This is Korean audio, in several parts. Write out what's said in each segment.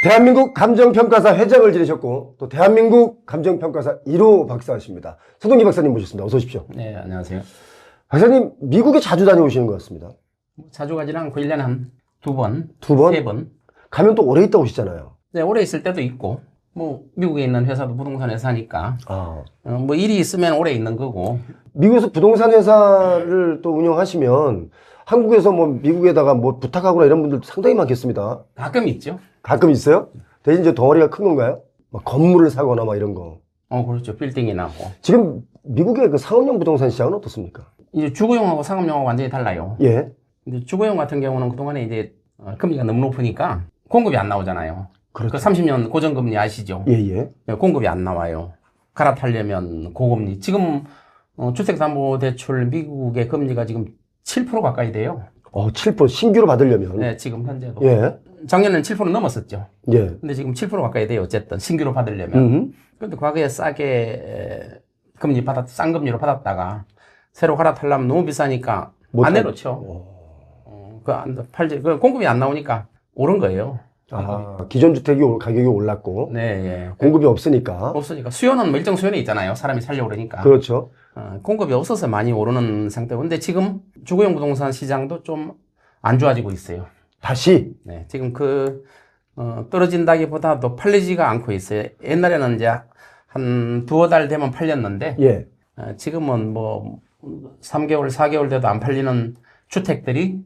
대한민국 감정평가사 회장을 지내셨고 또 대한민국 감정평가사 1호 박사하십니다. 서동기 박사님 모셨습니다. 어서 오십시오. 네, 안녕하세요. 박사님 미국에 자주 다녀오시는 것 같습니다. 자주 가지는 않고 1년에 한 두 번, 두 번? 세 번. 가면 또 오래 있다 오시잖아요. 네, 오래 있을 때도 있고, 뭐, 미국에 있는 회사도 부동산 회사니까, 아, 뭐, 일이 있으면 오래 있는 거고. 미국에서 부동산 회사를 또 운영하시면 한국에서 뭐 미국에다가 뭐 부탁하거나 이런 분들도 상당히 많겠습니다. 가끔 있죠. 가끔 있어요? 대신 이제 덩어리가 큰 건가요? 막 건물을 사거나 막 이런 거. 그렇죠. 빌딩이 나고. 지금 미국의 그 상업용 부동산 시장은 어떻습니까? 이제 주거용하고 상업용하고 완전히 달라요. 예. 근데 주거용 같은 경우는 그동안에 이제 금리가 너무 높으니까 공급이 안 나오잖아요. 그렇죠. 그 30년 고정금리 아시죠? 예, 예. 네, 공급이 안 나와요. 갈아타려면 고금리. 지금 주택담보대출 미국의 금리가 지금 7% 가까이 돼요. 7% 신규로 받으려면. 네, 지금 현재도. 예. 작년에는 7% 넘었었죠. 예. 근데 지금 7% 가까이 돼요. 어쨌든 신규로 받으려면. 그런데 과거에 싸게 싼 금리로 받았다가 새로 갈아타려면 너무 비싸니까 안 내놓죠. 그 공급이 안 나오니까 오른 거예요. 기존 주택이 가격이 올랐고. 네, 예. 공급이 없으니까. 없으니까. 수요는 뭐 일정 수요는 있잖아요. 사람이 살려고 그러니까. 그렇죠. 공급이 없어서 많이 오르는 상태고. 근데 지금 주거용 부동산 시장도 좀 안 좋아지고 있어요. 다시. 네, 지금 떨어진다기보다도 팔리지가 않고 있어요. 옛날에는 이제 한 두어 달 되면 팔렸는데, 예. 지금은 뭐 3개월, 4개월 돼도 안 팔리는 주택들이,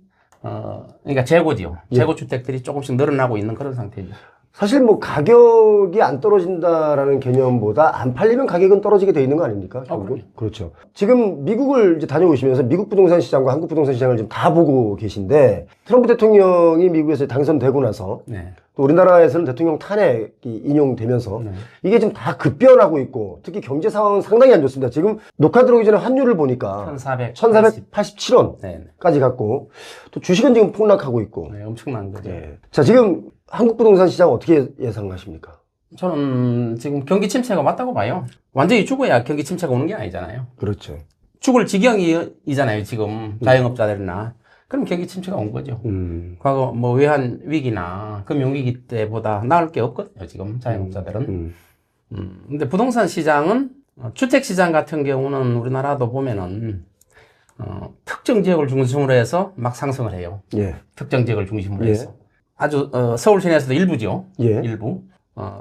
그러니까 재고지요. 예. 재고 주택들이 조금씩 늘어나고 있는 그런 상태죠. 사실 뭐 가격이 안 떨어진다라는 개념보다 안 팔리면 가격은 떨어지게 돼 있는 거 아닙니까? 결국은? 그렇죠. 지금 미국을 이제 다녀오시면서 미국 부동산 시장과 한국 부동산 시장을 지금 다 보고 계신데 트럼프 대통령이 미국에서 당선되고 나서 네. 또 우리나라에서는 대통령 탄핵이 인용되면서 네. 이게 지금 다 급변하고 있고 특히 경제 상황은 상당히 안 좋습니다. 지금 녹화 들어오기 전에 환율을 보니까 1487원까지 네. 갔고 또 주식은 지금 폭락하고 있고 네, 엄청난 거죠. 예. 자, 지금 한국 부동산 시장 어떻게 예상하십니까? 저는 지금 경기 침체가 맞다고 봐요. 완전히 죽어야 경기 침체가 오는 게 아니잖아요. 그렇죠. 죽을 지경이잖아요, 지금. 자영업자들이나. 그럼 경기 침체가 온 거죠. 과거 뭐 외환 위기나 금융 위기 때보다 나을 게 없거든요, 지금 자영업자들은. 근데 부동산 시장은 주택 시장 같은 경우는 우리나라도 보면은 특정 지역을 중심으로 해서 막 상승을 해요. 예. 특정 지역을 중심으로 예. 해서. 아주 서울 시내에서도 일부죠. 예. 일부.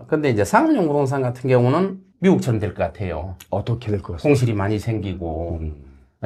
근데 이제 상업용 부동산 같은 경우는 미국처럼 될 것 같아요. 어떻게 될 것 같습니다. 공실이 많이 생기고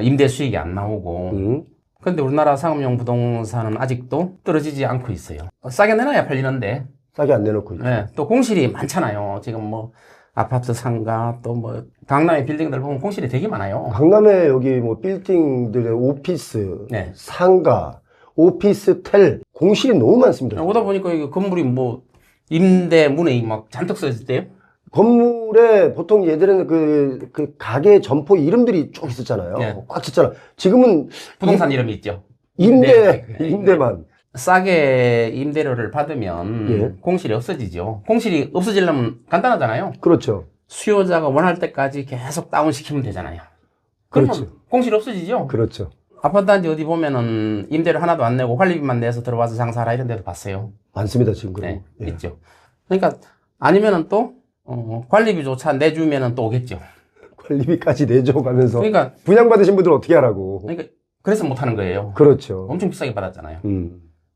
임대 수익이 안 나오고. 근데 우리나라 상업용 부동산은 아직도 떨어지지 않고 있어요. 싸게 내놔야 팔리는데. 싸게 안 내놓고 있죠. 네, 또 공실이 많잖아요. 지금 뭐 아파트 상가 또 뭐 강남의 빌딩들 보면 공실이 되게 많아요. 강남에 여기 뭐 빌딩들의 오피스, 네. 상가, 오피스텔 공실이 너무 많습니다. 오다 보니까 이 건물이 뭐 임대 문에 막 잔뜩 써있을 때요. 건물에 보통 예전에는 그 가게 점포 이름들이 쭉 있었잖아요. 네. 꽉 찼잖아. 지금은 부동산 이름이 있죠. 임대만. 싸게 임대료를 받으면 예. 공실이 없어지죠. 공실이 없어지려면 간단하잖아요. 그렇죠. 수요자가 원할 때까지 계속 다운시키면 되잖아요. 그러면 그렇죠. 공실이 없어지죠. 그렇죠. 아파트 단지 어디 보면은 임대료 하나도 안 내고 관리비만 내서 들어와서 장사하라 이런 데도 봤어요. 많습니다, 지금. 그럼. 네, 있죠. 그러니까 아니면은 또 관리비조차 내주면은 또 오겠죠. 관리비까지 내줘가면서. 그러니까 분양받으신 분들은 어떻게 하라고. 그래서 못 하는 거예요. 그렇죠. 엄청 비싸게 받았잖아요.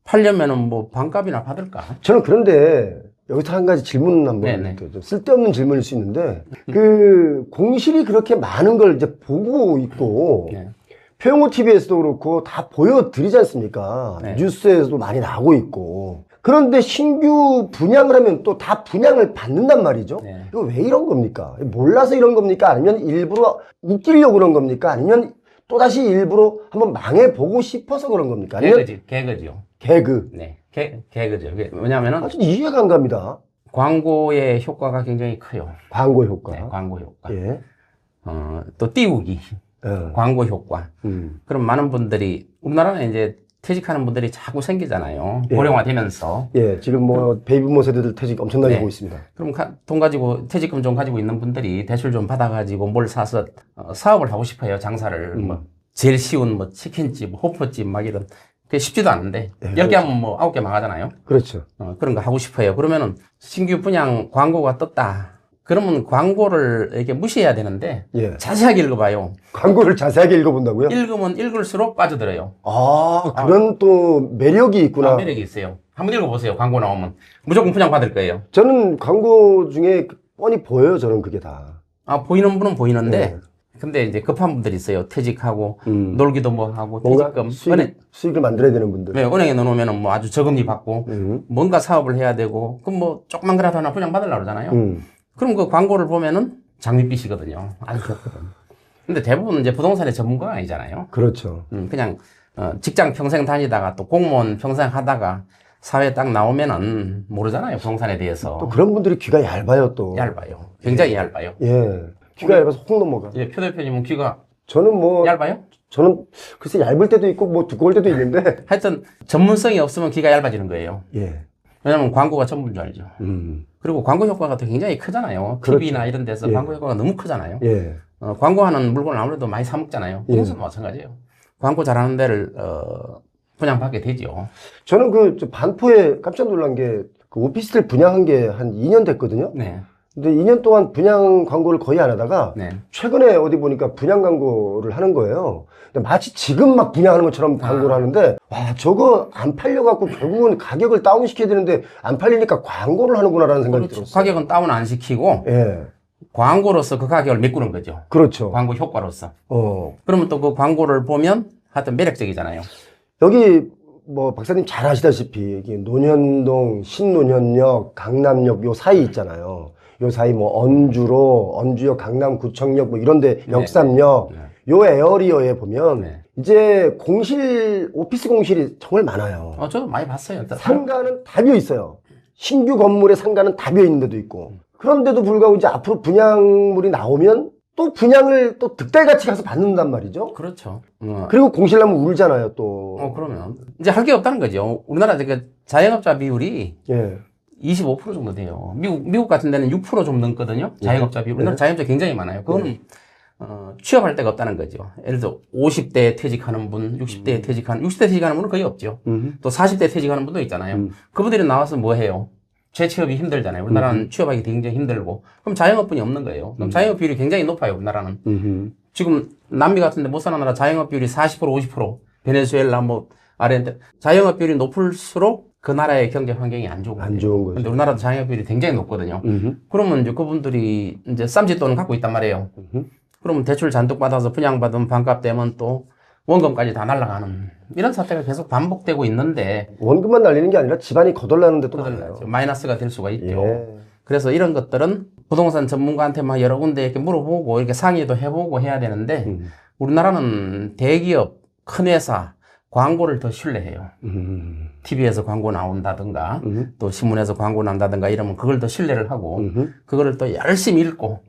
팔려면은 뭐 반값이나 받을까? 저는 그런데 여기서 한 가지 질문 한번 좀 쓸데없는 질문일 수 있는데 그 공실이 그렇게 많은 걸 이제 보고 있고 네. 표영호 TV에서도 그렇고 다 보여드리지 않습니까? 네. 뉴스에서도 많이 나오고 있고 그런데 신규 분양을 하면 또 다 분양을 받는단 말이죠. 네. 이거 왜 이런 겁니까? 몰라서 이런 겁니까? 아니면 일부러 웃기려고 그런 겁니까? 아니면 또다시 일부러 한번 망해보고 싶어서 그런 겁니까? 아니면 개그죠. 개그. 네, 개그죠. 왜냐면은 아주 이해가 안 갑니다. 광고의 효과가 굉장히 커요. 광고 효과. 네, 광고 효과. 예. 또 띄우기. 광고 효과. 그럼 많은 분들이 우리나라는 이제 퇴직하는 분들이 자꾸 생기잖아요. 예. 고령화되면서. 예, 지금 뭐 베이비부모 세대들 퇴직 엄청나게 하고 있습니다. 그럼 돈 가지고 퇴직금 좀 가지고 있는 분들이 대출 좀 받아가지고 뭘 사서 사업을 하고 싶어요. 장사를 뭐 제일 쉬운 뭐 치킨집, 호프집 막 이런 그게 쉽지도 않은데, 10개 하면 뭐 9개 망하잖아요. 그렇죠. 그런 거 하고 싶어요. 그러면은 신규 분양 광고가 떴다. 그러면 광고를 이렇게 무시해야 되는데, 예. 자세하게 읽어봐요. 광고를 자세하게 읽어본다고요? 읽으면 읽을수록 빠져들어요. 그런 또 매력이 있구나. 매력이 있어요. 한번 읽어보세요. 광고 나오면. 무조건 분양 받을 거예요. 저는 광고 중에 뻔히 보여요. 저는 그게 다. 보이는 분은 보이는데, 네. 근데 이제 급한 분들이 있어요. 퇴직하고, 놀기도 뭐 하고, 뭔가 퇴직금. 수익을 만들어야 되는 분들. 네, 은행에 넣어놓으면 뭐 아주 저금리 받고, 뭔가 사업을 해야 되고, 그럼 뭐 조그만 거라도 하나 분양 받으려고 그러잖아요. 그럼 그 광고를 보면은 장밋빛이거든요. 아주 좋거든. 근데 대부분 이제 부동산의 전문가가 아니잖아요. 그렇죠. 그냥, 직장 평생 다니다가 또 공무원 평생 하다가 사회에 딱 나오면은 모르잖아요. 부동산에 대해서. 또 그런 분들이 귀가 얇아요, 또. 얇아요. 굉장히 얇아요. 예. 귀가 얇아서 혹 넘어가. 예, 표 대표님은 귀가 저는 뭐. 얇아요? 저는 글쎄 얇을 때도 있고 뭐 두꺼울 때도 있는데. 하여튼 전문성이 없으면 귀가 얇아지는 거예요. 예. 왜냐면 광고가 전부인 줄 알죠. 그리고 광고 효과가 또 굉장히 크잖아요. 그렇죠. TV나 이런 데서 예. 광고 효과가 너무 크잖아요. 예. 광고하는 물건을 아무래도 많이 사 먹잖아요. 예. 부동산도 마찬가지예요. 광고 잘하는 데를 분양받게 되죠. 저는 저 반포에 깜짝 놀란 게 그 오피스텔 분양한 게 한 2년 됐거든요. 네. 근데 2년 동안 분양 광고를 거의 안 하다가 네. 최근에 어디 보니까 분양 광고를 하는 거예요. 근데 마치 지금 막 분양하는 것처럼 광고를 하는데 와 저거 안 팔려갖고 결국은 가격을 다운시켜야 되는데 안 팔리니까 광고를 하는구나라는 생각이 그렇죠. 들었어요. 가격은 다운 안 시키고 예, 광고로서 그 가격을 메꾸는 거죠. 그렇죠. 광고 효과로서. 어 그러면 또 그 광고를 보면 하여튼 매력적이잖아요. 여기 뭐 박사님 잘 아시다시피 여기 논현동, 신논현역, 강남역 요 사이 있잖아요. 요 사이 뭐 언주역, 강남구청역 뭐 이런데 역삼역 요 에어리어에 보면 네. 이제 오피스 공실이 정말 많아요. 저도 많이 봤어요. 상가는 다 비어 있어요. 신규 건물의 상가는 다 비어 있는 데도 있고. 그런데도 불구하고 이제 앞으로 분양물이 나오면 또 분양을 또 득달같이 가서 받는단 말이죠. 그렇죠. 그리고 공실 나면 울잖아요, 또. 그러면 이제 할 게 없다는 거죠. 우리나라 자영업자 비율이 예. 25% 정도 돼요. 미국 같은 데는 6% 좀 넘거든요. 자영업자 비율. 우리나라 자영업자 굉장히 많아요. 그거는 취업할 데가 없다는 거죠. 예를 들어 50대에 퇴직하는 분, 60대에 퇴직하는 60대 퇴직하는 분은 거의 없죠. 또 40대 퇴직하는 분도 있잖아요. 그분들이 나와서 뭐 해요? 재취업이 힘들잖아요. 우리나라는 취업하기 굉장히 힘들고. 그럼 자영업분이 없는 거예요. 그럼 자영업 비율이 굉장히 높아요. 우리나라는. 지금 남미 같은 데 못 사는 나라 자영업 비율이 40%, 50%. 베네수엘라 뭐 아르헨티나. 자영업 비율이 높을수록 그 나라의 경제 환경이 안 좋은 거예요. 안 좋은 거죠. 근데 우리나라도 자영업 비율이 굉장히 높거든요. 그러면 이제 그분들이 이제 쌈짓돈을 갖고 있단 말이에요. 그러면 대출 잔뜩 받아서 분양받은 반값 되면 또 원금까지 다 날아가는 이런 사태가 계속 반복되고 있는데 원금만 날리는 게 아니라 집안이 거덜나는 데도 많아요. 마이너스가 될 수가 있죠. 예. 그래서 이런 것들은 부동산 전문가한테 막 여러 군데 이렇게 물어보고 이렇게 상의도 해보고 해야 되는데 우리나라는 대기업, 큰 회사 광고를 더 신뢰해요. TV에서 광고 나온다든가 또 신문에서 광고 난다든가 이러면 그걸 더 신뢰를 하고 그거를 또 열심히 읽고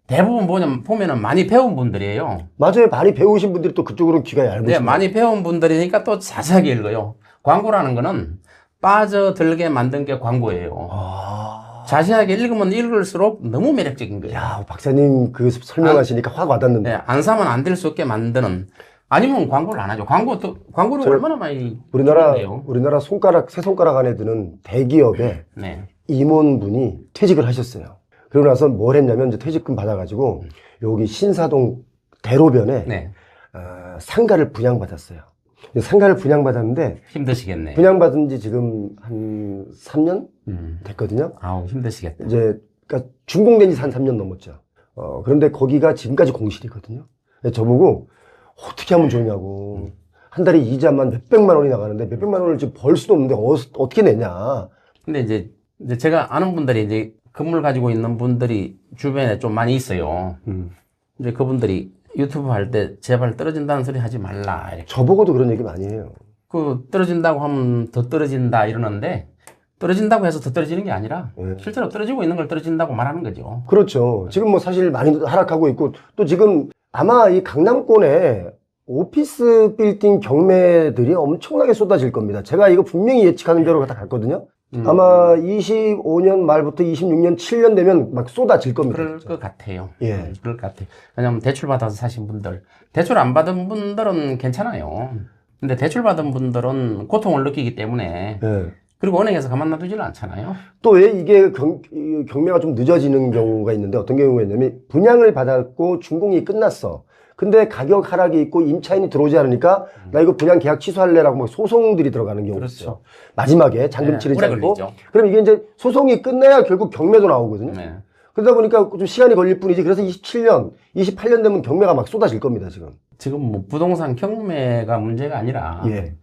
대부분 보면은 많이 배운 분들이에요. 맞아요. 많이 배우신 분들이 또 그쪽으로는 귀가 얇으시죠. 네, 많이 배운 분들이니까 또 자세하게 읽어요. 광고라는 거는 빠져들게 만든 게 광고예요. 자세하게 읽으면 읽을수록 너무 매력적인 거예요. 야, 박사님 그 설명하시니까 확 와닿는데. 네, 안 사면 안 될 수 없게 만드는. 아니면 광고를 안 하죠. 광고를 얼마나 많이 우리나라 세 손가락 안에 드는 대기업의 네. 임원분이 퇴직을 하셨어요. 그러고 나서 뭘 했냐면 이제 퇴직금 받아가지고 여기 신사동 대로변에 네. 상가를 분양받았어요. 상가를 분양받았는데 힘드시겠네. 분양받은 지 지금 한 3년 됐거든요. 아우, 힘드시겠다. 이제 그러니까 준공된 지 한 3년 넘었죠. 그런데 거기가 지금까지 공실이거든요. 저보고 어떻게 하면 좋냐고. 한 달에 이자만 몇백만 원이 나가는데 몇백만 원을 지금 벌 수도 없는데 어떻게 내냐. 근데 이제 제가 아는 분들이 이제 건물 가지고 있는 분들이 주변에 좀 많이 있어요. 이제 그분들이 유튜브 할 때 제발 떨어진다는 소리 하지 말라. 이렇게. 저보고도 그런 얘기 많이 해요. 떨어진다고 하면 더 떨어진다 이러는데 떨어진다고 해서 더 떨어지는 게 아니라 실제로 떨어지고 있는 걸 떨어진다고 말하는 거죠. 그렇죠. 지금 뭐 사실 많이 하락하고 있고 또 지금 아마 이 강남권에 오피스 빌딩 경매들이 엄청나게 쏟아질 겁니다. 제가 이거 분명히 예측하는 대로 다 갔거든요. 아마 25년 말부터 26년, 7년 되면 막 쏟아질 겁니다. 그럴 것 같아요. 예. 그럴 것 같아요. 왜냐면 대출 받아서 사신 분들, 대출 안 받은 분들은 괜찮아요. 근데 대출받은 분들은 고통을 느끼기 때문에 예. 그리고 은행에서 가만 놔두지는 않잖아요. 또 왜 이게 이 경매가 좀 늦어지는 경우가 있는데 어떤 경우가 있냐면 분양을 받았고 준공이 끝났어. 근데 가격 하락이 있고 임차인이 들어오지 않으니까 나 이거 분양 계약 취소할래라고 막 소송들이 들어가는 경우가 그렇죠. 있죠. 마지막에 잔금 네, 치르지 오래 않고. 걸리죠. 그럼 이게 이제 소송이 끝나야 결국 경매도 나오거든요. 네. 그러다 보니까 좀 시간이 걸릴 뿐이지. 그래서 27년, 28년 되면 경매가 막 쏟아질 겁니다, 지금. 지금 뭐 부동산 경매가 문제가 아니라 예.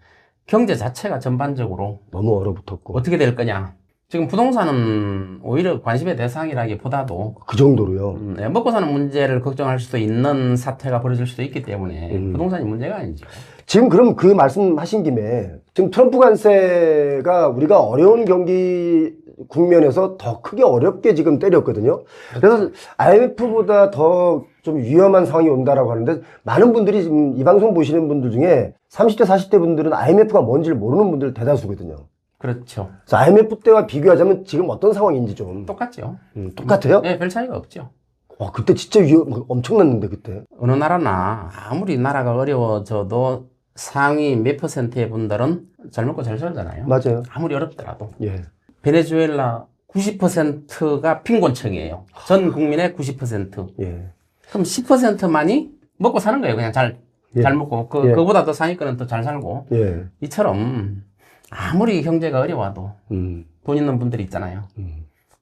경제 자체가 전반적으로 너무 얼어붙었고. 어떻게 될 거냐. 지금 부동산은 오히려 관심의 대상이라기보다도 그 정도로요. 먹고 사는 문제를 걱정할 수도 있는 사태가 벌어질 수도 있기 때문에 부동산이 문제가 아니죠. 지금 그럼 그 말씀하신 김에 지금 트럼프 관세가 우리가 어려운 경기 국면에서 더 크게 어렵게 지금 때렸거든요. 그래서 IMF보다 더 좀 위험한 상황이 온다라고 하는데 많은 분들이 지금 이 방송 보시는 분들 중에 30대, 40대 분들은 IMF가 뭔지를 모르는 분들 대다수거든요. 그렇죠. 그래서 IMF 때와 비교하자면 지금 어떤 상황인지 좀. 똑같죠. 똑같아요? 네, 별 차이가 없죠. 와, 그때 진짜 엄청났는데, 그때. 어느 나라나 아무리 나라가 어려워져도 상위 몇 퍼센트의 분들은 잘 먹고 잘 살잖아요. 맞아요. 아무리 어렵더라도. 예. 베네수엘라 90%가 빈곤층이에요. 전 국민의 90%. 예. 그럼 10%만이 먹고 사는 거예요. 그냥 잘 예. 먹고. 예. 그보다 더 상위권은 더 잘 살고. 예. 이처럼 아무리 경제가 어려워도 돈 있는 분들이 있잖아요.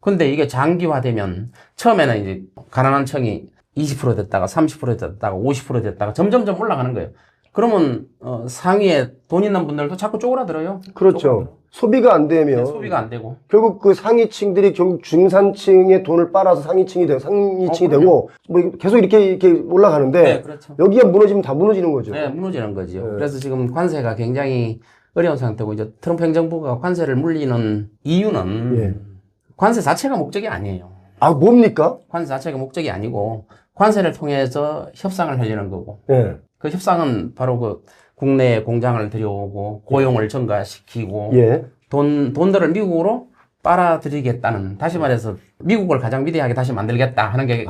근데 이게 장기화되면 처음에는 이제 가난한 층이 20% 됐다가 30% 됐다가 50% 됐다가 점점점 올라가는 거예요. 그러면 상위에 돈 있는 분들도 자꾸 쪼그라들어요. 그렇죠. 소비가 안 되면. 네, 소비가 안 되고. 결국 그 상위층들이 결국 중산층의 돈을 빨아서 상위층이 되고, 뭐 계속 이렇게 올라가는데. 네, 그렇죠. 여기가 무너지면 다 무너지는 거죠. 네, 무너지는 거죠. 네. 그래서 지금 관세가 굉장히 어려운 상태고, 이제 트럼프 행정부가 관세를 물리는 이유는 예. 관세 자체가 목적이 아니에요. 아, 뭡니까? 관세 자체가 목적이 아니고, 관세를 통해서 협상을 하려는 거고, 예. 그 협상은 바로 그 국내에 공장을 들여오고, 고용을 증가시키고, 예. 돈들을 미국으로 빨아들이겠다는, 다시 말해서 미국을 가장 위대하게 다시 만들겠다 하는 게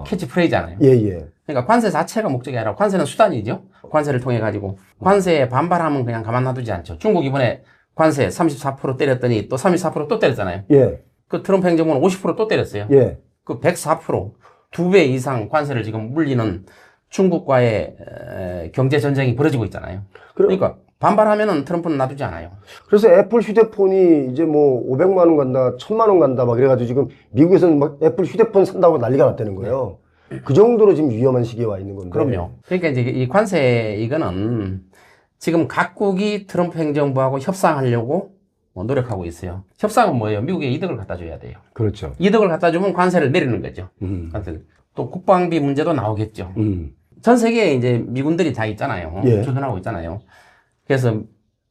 캐치프레이즈잖아요. 예, 예. 그러니까 관세 자체가 목적이 아니라 관세는 수단이죠. 관세를 통해 가지고 관세에 반발하면 그냥 가만 놔두지 않죠. 중국 이번에 관세 34% 때렸더니 또 34% 또 때렸잖아요. 예. 그 트럼프 행정부는 50% 또 때렸어요. 예. 그 104% 2배 이상 관세를 지금 물리는 중국과의 경제 전쟁이 벌어지고 있잖아요. 그러니까 반발하면은 트럼프는 놔두지 않아요. 그래서 애플 휴대폰이 이제 뭐 500만 원 간다, 1000만 원 간다 막 그래가지고 지금 미국에서는 막 애플 휴대폰 산다고 난리가 났다는 거예요. 그 정도로 지금 위험한 시기에 와 있는 건데. 그럼요. 그러니까 이제 이 관세 이거는 지금 각국이 트럼프 행정부하고 협상하려고 노력하고 있어요. 협상은 뭐예요? 미국에 이득을 갖다 줘야 돼요. 그렇죠. 이득을 갖다 주면 관세를 내리는 거죠. 또 국방비 문제도 나오겠죠. 전 세계에 이제 미군들이 다 있잖아요. 예. 주둔하고 있잖아요. 그래서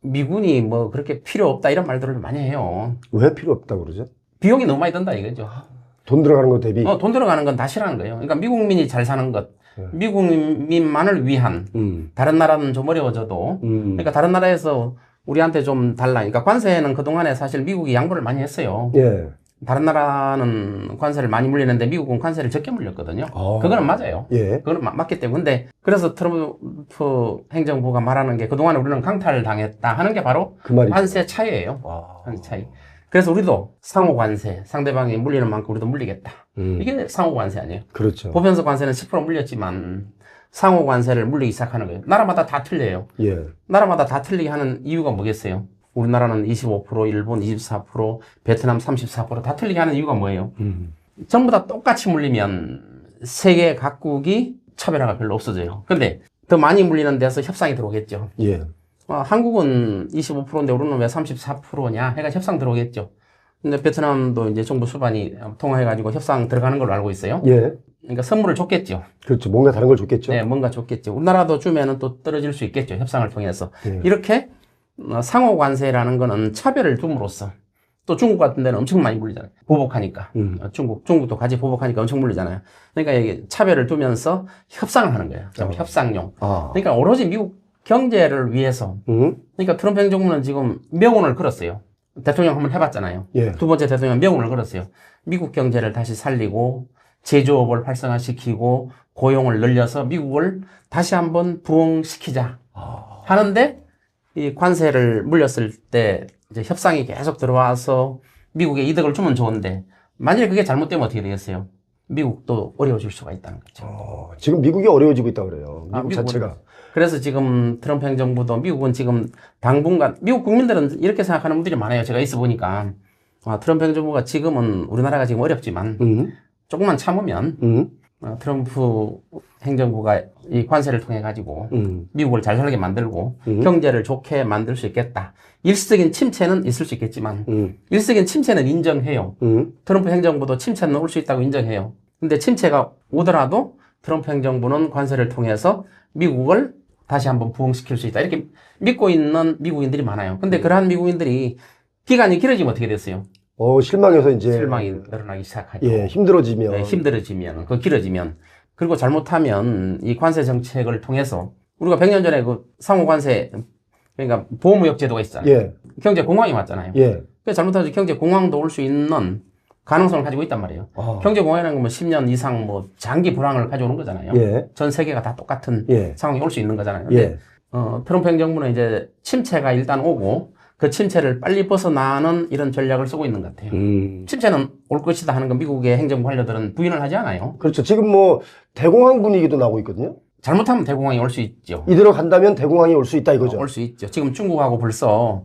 미군이 뭐 그렇게 필요 없다 이런 말들을 많이 해요. 왜 필요 없다고 그러죠? 비용이 너무 많이 든다 이거죠. 돈 들어가는 거 대비. 돈 들어가는 건 다 싫어하는 거예요. 그러니까 미국민이 잘 사는 것, 미국민만을 위한, 다른 나라는 좀 어려워져도, 그러니까 다른 나라에서 우리한테 좀 달라. 그러니까 관세는 그동안에 사실 미국이 양보를 많이 했어요. 예. 다른 나라는 관세를 많이 물리는데 미국은 관세를 적게 물렸거든요. 그거는 맞아요. 예. 그거는 맞기 때문에. 근데 그래서 트럼프 행정부가 말하는 게 그동안 우리는 강탈당했다 하는 게 바로 그 말이죠. 관세 차이예요. 관세 차이. 그래서 우리도 상호 관세, 상대방이 물리는 만큼 우리도 물리겠다. 이게 상호 관세 아니에요. 그렇죠. 보편적 관세는 10% 물렸지만 상호 관세를 물리기 시작하는 거예요. 나라마다 다 틀려요. 예. 나라마다 다 틀리게 하는 이유가 뭐겠어요? 우리나라는 25%, 일본 24%, 베트남 34%다 틀리게 하는 이유가 뭐예요? 전부 다 똑같이 물리면 세계 각국이 차별화가 별로 없어져요. 근데 더 많이 물리는 데서 협상이 들어오겠죠. 예. 한국은 25%인데 우리는 왜 34%냐? 해가 협상 들어오겠죠. 근데 베트남도 이제 정부 수반이 통화해가지고 협상 들어가는 걸로 알고 있어요. 예. 그러니까 선물을 줬겠죠. 그렇죠. 뭔가 다른 걸 줬겠죠. 네, 뭔가 줬겠죠. 우리나라도 주면은 또 떨어질 수 있겠죠. 협상을 통해서. 예. 이렇게 상호 관세라는 거는 차별을 둠으로써 또 중국 같은 데는 엄청 많이 물리잖아요. 보복하니까. 중국도 같이 보복하니까 엄청 물리잖아요. 그러니까 이게 차별을 두면서 협상을 하는 거예요. 협상용. 그러니까 오로지 미국 경제를 위해서. 그러니까 트럼프 행정부는 지금 명운을 걸었어요. 대통령 한번 해봤잖아요. 예. 두 번째 대통령 명운을 걸었어요. 미국 경제를 다시 살리고 제조업을 활성화시키고 고용을 늘려서 미국을 다시 한번 부흥시키자 하는데 이 관세를 물렸을 때 이제 협상이 계속 들어와서 미국에 이득을 주면 좋은데 만약에 그게 잘못되면 어떻게 되겠어요? 미국도 어려워질 수가 있다는 거죠. 지금 미국이 어려워지고 있다고 그래요. 미국 미국은. 자체가. 그래서 지금 트럼프 행정부도 미국은 지금 당분간 미국 국민들은 이렇게 생각하는 분들이 많아요. 제가 있어 보니까 트럼프 행정부가 지금은 우리나라가 지금 어렵지만 조금만 참으면 트럼프 행정부가 이 관세를 통해 가지고 미국을 잘 살게 만들고 경제를 좋게 만들 수 있겠다. 일시적인 침체는 있을 수 있겠지만 일시적인 침체는 인정해요. 트럼프 행정부도 침체는 올 수 있다고 인정해요. 근데 침체가 오더라도 트럼프 행정부는 관세를 통해서 미국을 다시 한번 부흥시킬 수 있다. 이렇게 믿고 있는 미국인들이 많아요. 근데 그러한 미국인들이 기간이 길어지면 어떻게 됐어요? 실망해서 이제. 실망이 늘어나기 시작하죠. 예, 힘들어지면. 네, 힘들어지면, 길어지면. 그리고 잘못하면 이 관세 정책을 통해서 우리가 100년 전에 그 상호관세, 그러니까 보호무역 제도가 있잖아요. 예. 경제 공황이 왔잖아요. 예. 그래서 잘못하면 경제 공황도 올 수 있는 가능성을 가지고 있단 말이에요. 경제 공황이라는 건 뭐 10년 이상 뭐 장기 불황을 가져오는 거잖아요. 예. 전 세계가 다 똑같은 예. 상황이 올 수 있는 거잖아요. 근데 예. 트럼프 행정부는 이제 침체가 일단 오고 그 침체를 빨리 벗어나는 이런 전략을 쓰고 있는 것 같아요. 침체는 올 것이다 하는 건 미국의 행정부 관료들은 부인을 하지 않아요. 그렇죠. 지금 뭐 대공황 분위기도 나고 있거든요. 잘못하면 대공황이 올 수 있죠. 이대로 간다면 대공황이 올 수 있다 이거죠. 올 수 있죠. 지금 중국하고 벌써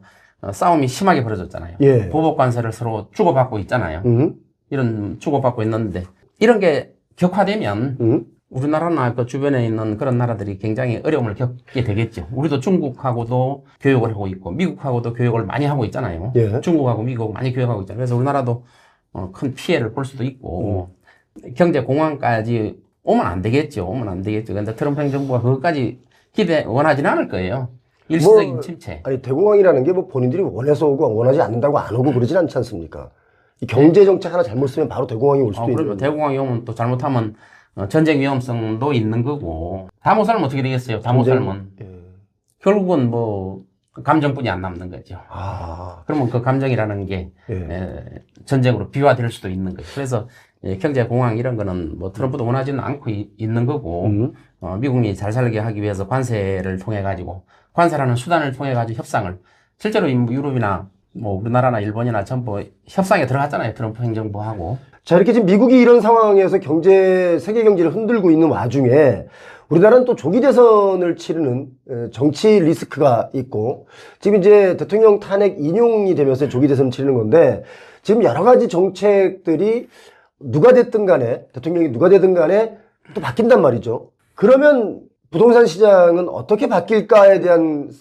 싸움이 심하게 벌어졌잖아요. 예. 보복 관세를 서로 주고받고 있잖아요. 이런 주고받고 있는데 이런 게 격화되면 우리나라나 그 주변에 있는 그런 나라들이 굉장히 어려움을 겪게 되겠죠. 우리도 중국하고도 교역을 하고 있고 미국하고도 교역을 많이 하고 있잖아요. 예. 중국하고 미국 많이 교역하고 있잖아요. 그래서 우리나라도 큰 피해를 볼 수도 있고 경제 공황까지 오면 안 되겠죠. 오면 안 되겠죠. 근데 트럼프 행정부가 그것까지 원하지는 않을 거예요. 일시적인 침체. 아니 대공황이라는 게 뭐 본인들이 원해서 오고 원하지 않는다고 안 오고 그러진 않지 않습니까? 이 경제 정책 하나 잘못 쓰면 바로 대공황이 올 수도 그러면 있는. 대공황이 오면 또 잘못하면 전쟁 위험성도 있는 거고 다 못 살면 어떻게 되겠어요? 다 못 살면 결국은 뭐 감정뿐이 안 남는 거죠. 그러면 그 감정이라는 게 전쟁으로 비화될 수도 있는 거죠. 그래서 경제 공황 이런 거는 뭐 트럼프도 원하지는 않고 있는 거고 미국이 잘 살게 하기 위해서 관세를 통해 가지고 관세라는 수단을 통해 가지고 협상을 실제로 유럽이나 뭐 우리나라나 일본이나 전부 협상에 들어갔잖아요. 트럼프 행정부하고. 자, 이렇게 지금 미국이 이런 상황에서 세계 경제를 흔들고 있는 와중에 우리나라는 또 조기 대선을 치르는 정치 리스크가 있고 지금 이제 대통령 탄핵 인용이 되면서 조기 대선을 치르는 건데 지금 여러 가지 정책들이 누가 됐든 간에 대통령이 누가 되든 간에 또 바뀐단 말이죠. 그러면 부동산 시장은 어떻게 바뀔까에 대한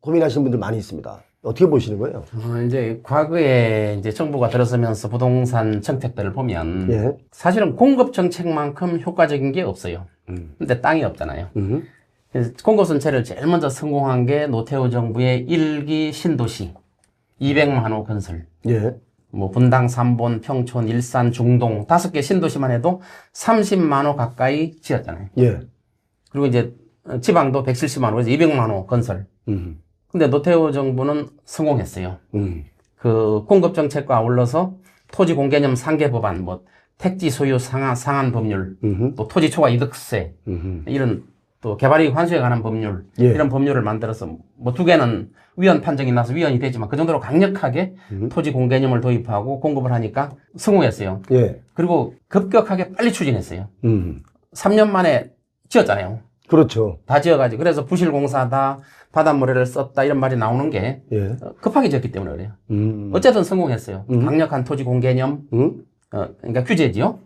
고민하시는 분들 많이 있습니다. 어떻게 보시는 거예요? 이제 과거에 이제 정부가 들어서면서 부동산 정책들을 보면 사실은 공급 정책만큼 효과적인 게 없어요. 근데 땅이 없잖아요. 그래서 공급 정책을 제일 먼저 성공한 게 노태우 정부의 1기 신도시 200만 호 건설. 뭐 분당, 삼본, 평촌, 일산, 중동 5개 신도시만 해도 30만 호 가까이 지었잖아요. 그리고 이제 지방도 170만 호, 그래서 200만 호 건설. 근데 노태우 정부는 성공했어요. 그 공급 정책과 아울러서 토지 공개념 상개 법안, 뭐 택지 소유 상한 법률, 또 토지 초과 이득세 이런 또 개발이익 환수에 관한 법률 이런 법률을 만들어서 뭐 2개는 위헌 판정이 나서 위헌이 되지만 그 정도로 강력하게 토지 공개념을 도입하고 공급을 하니까 성공했어요. 그리고 급격하게 빨리 추진했어요. 3년 만에 지었잖아요. 그렇죠. 다 지어가지고 그래서 부실공사다 바닷모래를 썼다 이런 말이 나오는 게 급하게 지었기 때문에 그래요. 어쨌든 성공했어요. 강력한 토지 공개념 그러니까 규제지요.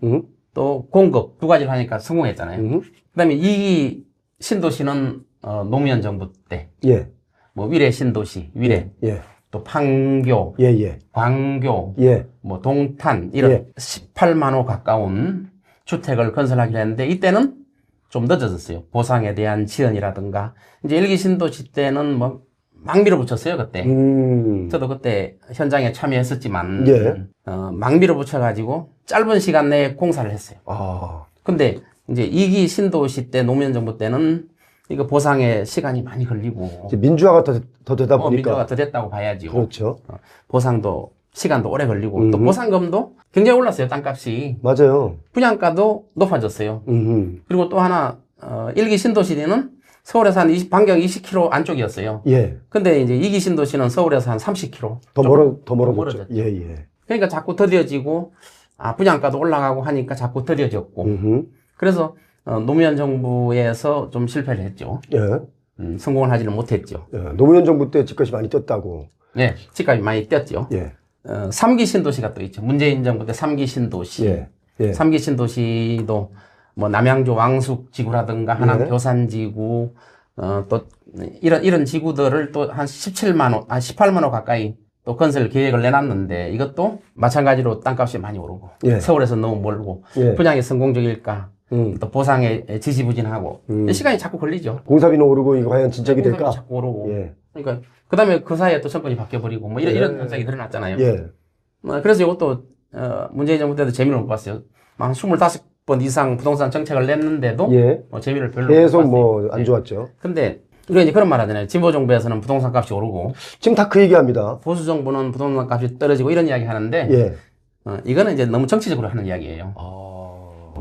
또 공급 2가지를 하니까 성공했잖아요. 그다음에 이 신도시는 노무현 정부 때 뭐 위례 신도시 위례 또 판교 광교 뭐 동탄 이런 18만 호 가까운 주택을 건설하기로 했는데 이때는 좀 늦어졌어요. 보상에 대한 지연이라든가. 이제 1기 신도시 때는 뭐 막 밀어붙였어요, 그때. 저도 그때 현장에 참여했었지만, 막 밀어붙여가지고 짧은 시간 내에 공사를 했어요. 근데 이제 2기 신도시 때 노무현 정부 때는 이거 보상에 시간이 많이 걸리고. 민주화가 더 되다 보니까. 민주화가 더 됐다고 봐야죠. 그렇죠. 보상도 시간도 오래 걸리고 또 보상금도 굉장히 올랐어요, 땅값이. 맞아요. 분양가도 높아졌어요. 그리고 또 하나, 1기 신도시는 서울에서 한 20, 반경 20km 안쪽이었어요. 예. 근데 이제 이기 신도시는 서울에서 한 30km. 더 멀어졌죠. 멀어졌죠. 예, 예. 그러니까 자꾸 더뎌지고, 분양가도 올라가고 하니까 자꾸 더뎌졌고. 그래서, 노무현 정부에서 좀 실패를 했죠. 예. 성공을 하지는 못했죠. 예. 노무현 정부 때 집값이 많이 뛰었다고. 네, 집값이 많이 뛰었죠. 예. 3기 신도시가 또 있죠. 문재인 정부 때 3기 신도시. 예. 예. 3기 신도시도 뭐 남양주 왕숙지구라든가 하남 예. 교산지구, 또 이런 지구들을 또 한 18만 호 가까이 또 건설 계획을 내놨는데 이것도 마찬가지로 땅값이 많이 오르고 예. 서울에서 너무 멀고 예. 분양이 성공적일까 또 보상에 지지부진하고 시간이 자꾸 걸리죠. 공사비는 오르고 이거 과연 진척이 공사비도 될까? 자꾸 오르고. 예. 그러니까 그다음에 그 사이에 또 정권이 바뀌어버리고 뭐 이런 예. 현상이 드러났잖아요. 예. 그래서 이것도 문재인 정부 때도 재미를 못 봤어요. 한 25번 이상 부동산 정책을 냈는데도 예. 재미를 별로 계속 못 봤어요. 뭐 안 좋았죠. 근데 우리가 이제 그런 말 하잖아요. 진보 정부에서는 부동산 값이 오르고 지금 다 그 얘기합니다. 보수 정부는 부동산 값이 떨어지고 이런 이야기 하는데 예. 이거는 이제 너무 정치적으로 하는 이야기예요.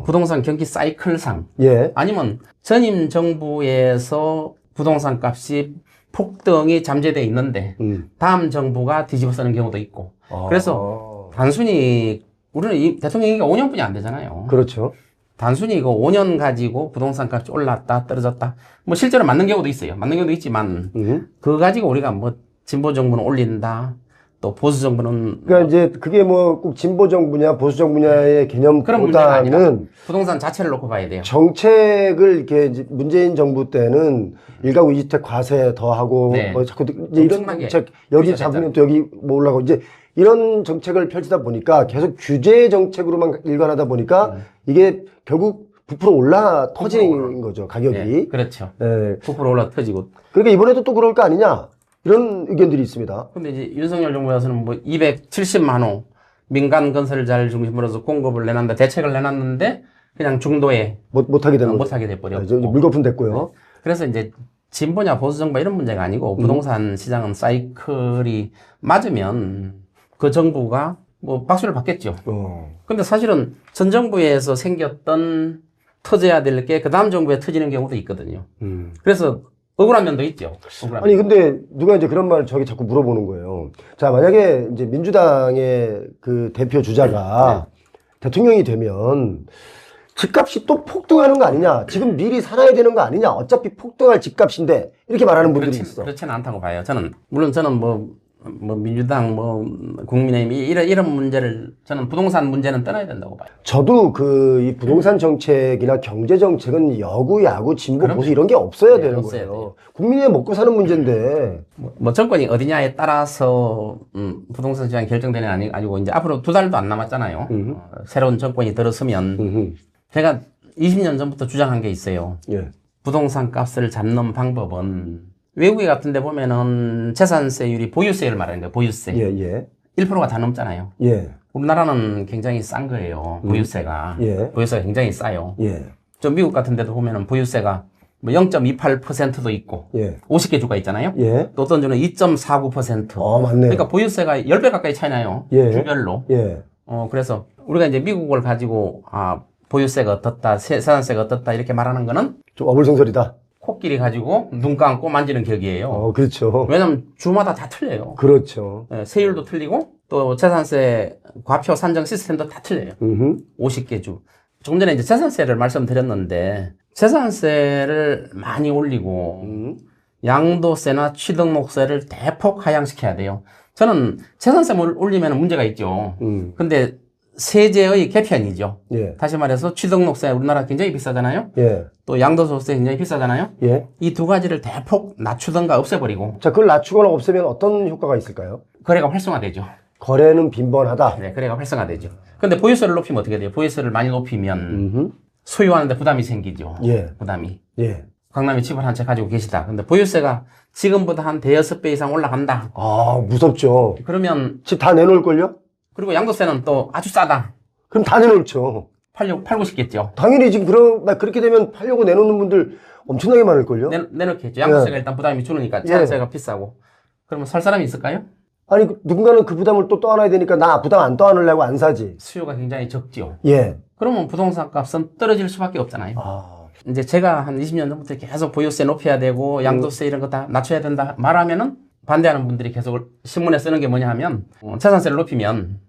부동산 경기 사이클상 예. 아니면 전임 정부에서 부동산 값이 폭등이 잠재되어 있는데 다음 정부가 뒤집어 쓰는 경우도 있고 그래서 단순히 우리는 이 대통령 임기가 5년뿐이 안 되잖아요. 그렇죠. 단순히 이거 5년 가지고 부동산 값이 올랐다 떨어졌다 뭐 실제로 맞는 경우도 있어요. 맞는 경우도 있지만 그거 가지고 우리가 뭐 진보 정부는 올린다 또 보수 정부는 그러니까 이제 그게 뭐 꼭 진보 정부냐 보수 정부냐의 그런 문제가 아니라 개념보다는 부동산 자체를 놓고 봐야 돼요. 정책을 이렇게 이제 문재인 정부 때는 일가구 이주택 과세 더 하고 네. 뭐 자꾸 이제 이런 엄청나게 정책 여기 규제가 잡으면 또 여기 뭐 올라가고 이제 이런 정책을 펼치다 보니까 계속 규제 정책으로만 일관하다 보니까 이게 결국 부풀어 올라 터지는 거죠 가격이. 네, 그렇죠. 예. 부풀어 올라 터지고. 그러니까 이번에도 또 그럴 거 아니냐 이런 의견들이 있습니다. 근데 이제 윤석열 정부에서는 뭐 270만 호 민간 건설자를 중심으로서 공급을 내놨는데 대책을 내놨는데 그냥 중도에 못하게 되는 거죠. 못하게 돼버렸고. 이제 물거품 됐고요. 그래서 이제 진보냐 보수 정부 이런 문제가 아니고 부동산 시장은 사이클이 맞으면 그 정부가 뭐 박수를 받겠죠. 근데 사실은 전 정부에서 생겼던 터져야 될 게 그 다음 정부에 터지는 경우도 있거든요. 그래서 억울한 면도 있죠. 억울한 아니 근데 누가 이제 그런 말을 저기 자꾸 물어보는 거예요. 자 만약에 이제 민주당의 그 대표 주자가 대통령이 되면 집값이 또 폭등하는 거 아니냐? 지금 미리 살아야 되는 거 아니냐? 어차피 폭등할 집값인데 이렇게 말하는 분들이 있어. 그렇지는 않다고 봐요. 물론 저는 뭐 민주당, 국민의힘, 이런 문제를, 저는 부동산 문제는 떠나야 된다고 봐요. 저도 이 부동산 정책이나 경제 정책은 여구, 야구, 진보, 보수 이런 게 없어야 되는 없어야 거예요. 돼요. 국민이 먹고 사는 문제인데. 정권이 어디냐에 따라서, 부동산 시장이 결정되는 아니고, 이제 앞으로 2달도 안 남았잖아요. 새로운 정권이 들어서면. 제가 20년 전부터 주장한 게 있어요. 예. 부동산 값을 잡는 방법은, 외국에 같은 데 보면은 재산세율이 보유세를 말하는 거예요. 보유세. 예. 1%가 다 넘잖아요. 예. 우리나라는 굉장히 싼 거예요. 보유세가. 예. 보유세가 굉장히 싸요. 예. 좀 미국 같은 데도 보면은 보유세가 뭐 0.28%도 있고. 예. 50개 주가 있잖아요. 예. 또 어떤 주는 2.49%. 맞네. 그러니까 보유세가 10배 가까이 차이 나요. 예. 주별로. 예. 그래서 우리가 이제 미국을 가지고 보유세가 어떻다, 세산세가 어떻다 이렇게 말하는 거는 좀 어불성설이다. 코끼리 가지고 눈 감고 만지는 격이에요. 그렇죠. 왜냐면 주마다 다 틀려요. 그렇죠. 세율도 틀리고 또 재산세 과표 산정 시스템도 다 틀려요. 50개 주. 조금 전에 이제 재산세를 말씀드렸는데 재산세를 많이 올리고 양도세나 취등록세를 대폭 하향시켜야 돼요. 저는 재산세를 올리면 문제가 있죠. 근데 세제의 개편이죠. 예. 다시 말해서 취등록세 우리나라 굉장히 비싸잖아요. 예. 또 양도소득세 굉장히 비싸잖아요. 예. 이 두 가지를 대폭 낮추던가 없애버리고 자, 그걸 낮추거나 없애면 어떤 효과가 있을까요? 거래가 활성화되죠. 거래는 빈번하다. 네, 거래가 활성화되죠. 근데 보유세를 높이면 어떻게 돼요? 보유세를 많이 높이면 소유하는데 부담이 생기죠. 예. 부담이. 예. 강남에 집을 한 채 가지고 계시다. 근데 보유세가 지금보다 한 대여섯 배 이상 올라간다. 무섭죠. 그러면 집 다 내놓을걸요? 그리고 양도세는 또 아주 싸다. 그럼 다 내놓죠. 팔고 싶겠죠. 당연히 지금 그렇게 되면 팔려고 내놓는 분들 엄청나게 많을걸요? 내놓겠죠. 양도세가 일단 부담이 줄으니까 재산세가 비싸고. 그러면 살 사람이 있을까요? 아니, 누군가는 그 부담을 또 떠안아야 되니까 나 부담 안 떠안으려고 안 사지. 수요가 굉장히 적지요. 예. 그러면 부동산 값은 떨어질 수밖에 없잖아요. 이제 제가 한 20년 전부터 계속 보유세 높여야 되고 양도세 이런 거 다 낮춰야 된다 말하면은 반대하는 분들이 계속 신문에 쓰는 게 뭐냐 하면 재산세를 높이면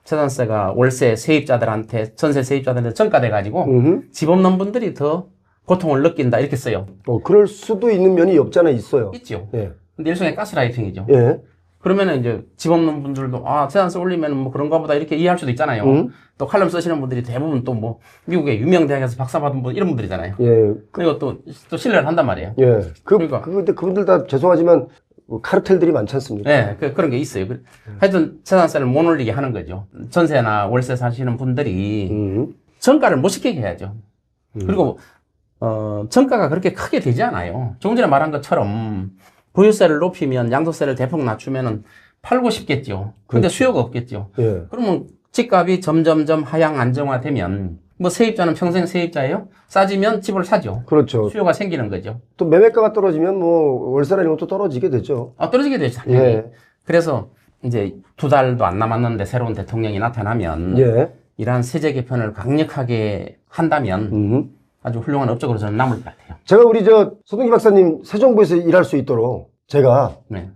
재산세가 월세 세입자들한테 전세 세입자들한테 전가돼 가지고 집 없는 분들이 더 고통을 느낀다 이렇게 써요. 그럴 수도 있는 면이 없잖아 있어요. 있죠. 예. 근데 일종의 가스라이팅이죠. 예. 그러면은 이제 집 없는 분들도 재산세 올리면 뭐 그런가 보다 이렇게 이해할 수도 있잖아요. 또 칼럼 쓰시는 분들이 대부분 또 뭐 미국의 유명 대학에서 박사 받은 분 이런 분들이잖아요. 예. 그리고 또 신뢰를 한단 말이에요. 예. 그러니까. 근데 그분들 다 죄송하지만 카르텔들이 많지 않습니까? 네, 그런 게 있어요. 하여튼 재산세를 못 올리게 하는 거죠. 전세나 월세 사시는 분들이 정가를 못 시키게 해야죠. 그리고 정가가 그렇게 크게 되지 않아요. 조금 전에 말한 것처럼 보유세를 높이면 양도세를 대폭 낮추면은 팔고 싶겠죠. 근데 그렇죠. 수요가 없겠죠. 예. 그러면 집값이 점점점 하향 안정화되면 뭐 세입자는 평생 세입자예요. 싸지면 집을 사죠. 그렇죠. 수요가 생기는 거죠. 또 매매가가 떨어지면 뭐 월세나 이런 것도 떨어지게 되죠. 떨어지게 되죠. 당연히. 예. 그래서 이제 2달도 안 남았는데 새로운 대통령이 나타나면 예. 이러한 세제 개편을 강력하게 한다면 아주 훌륭한 업적으로 저는 남을 것 같아요. 제가 우리 서동기 박사님 새 정부에서 일할 수 있도록 제가 네.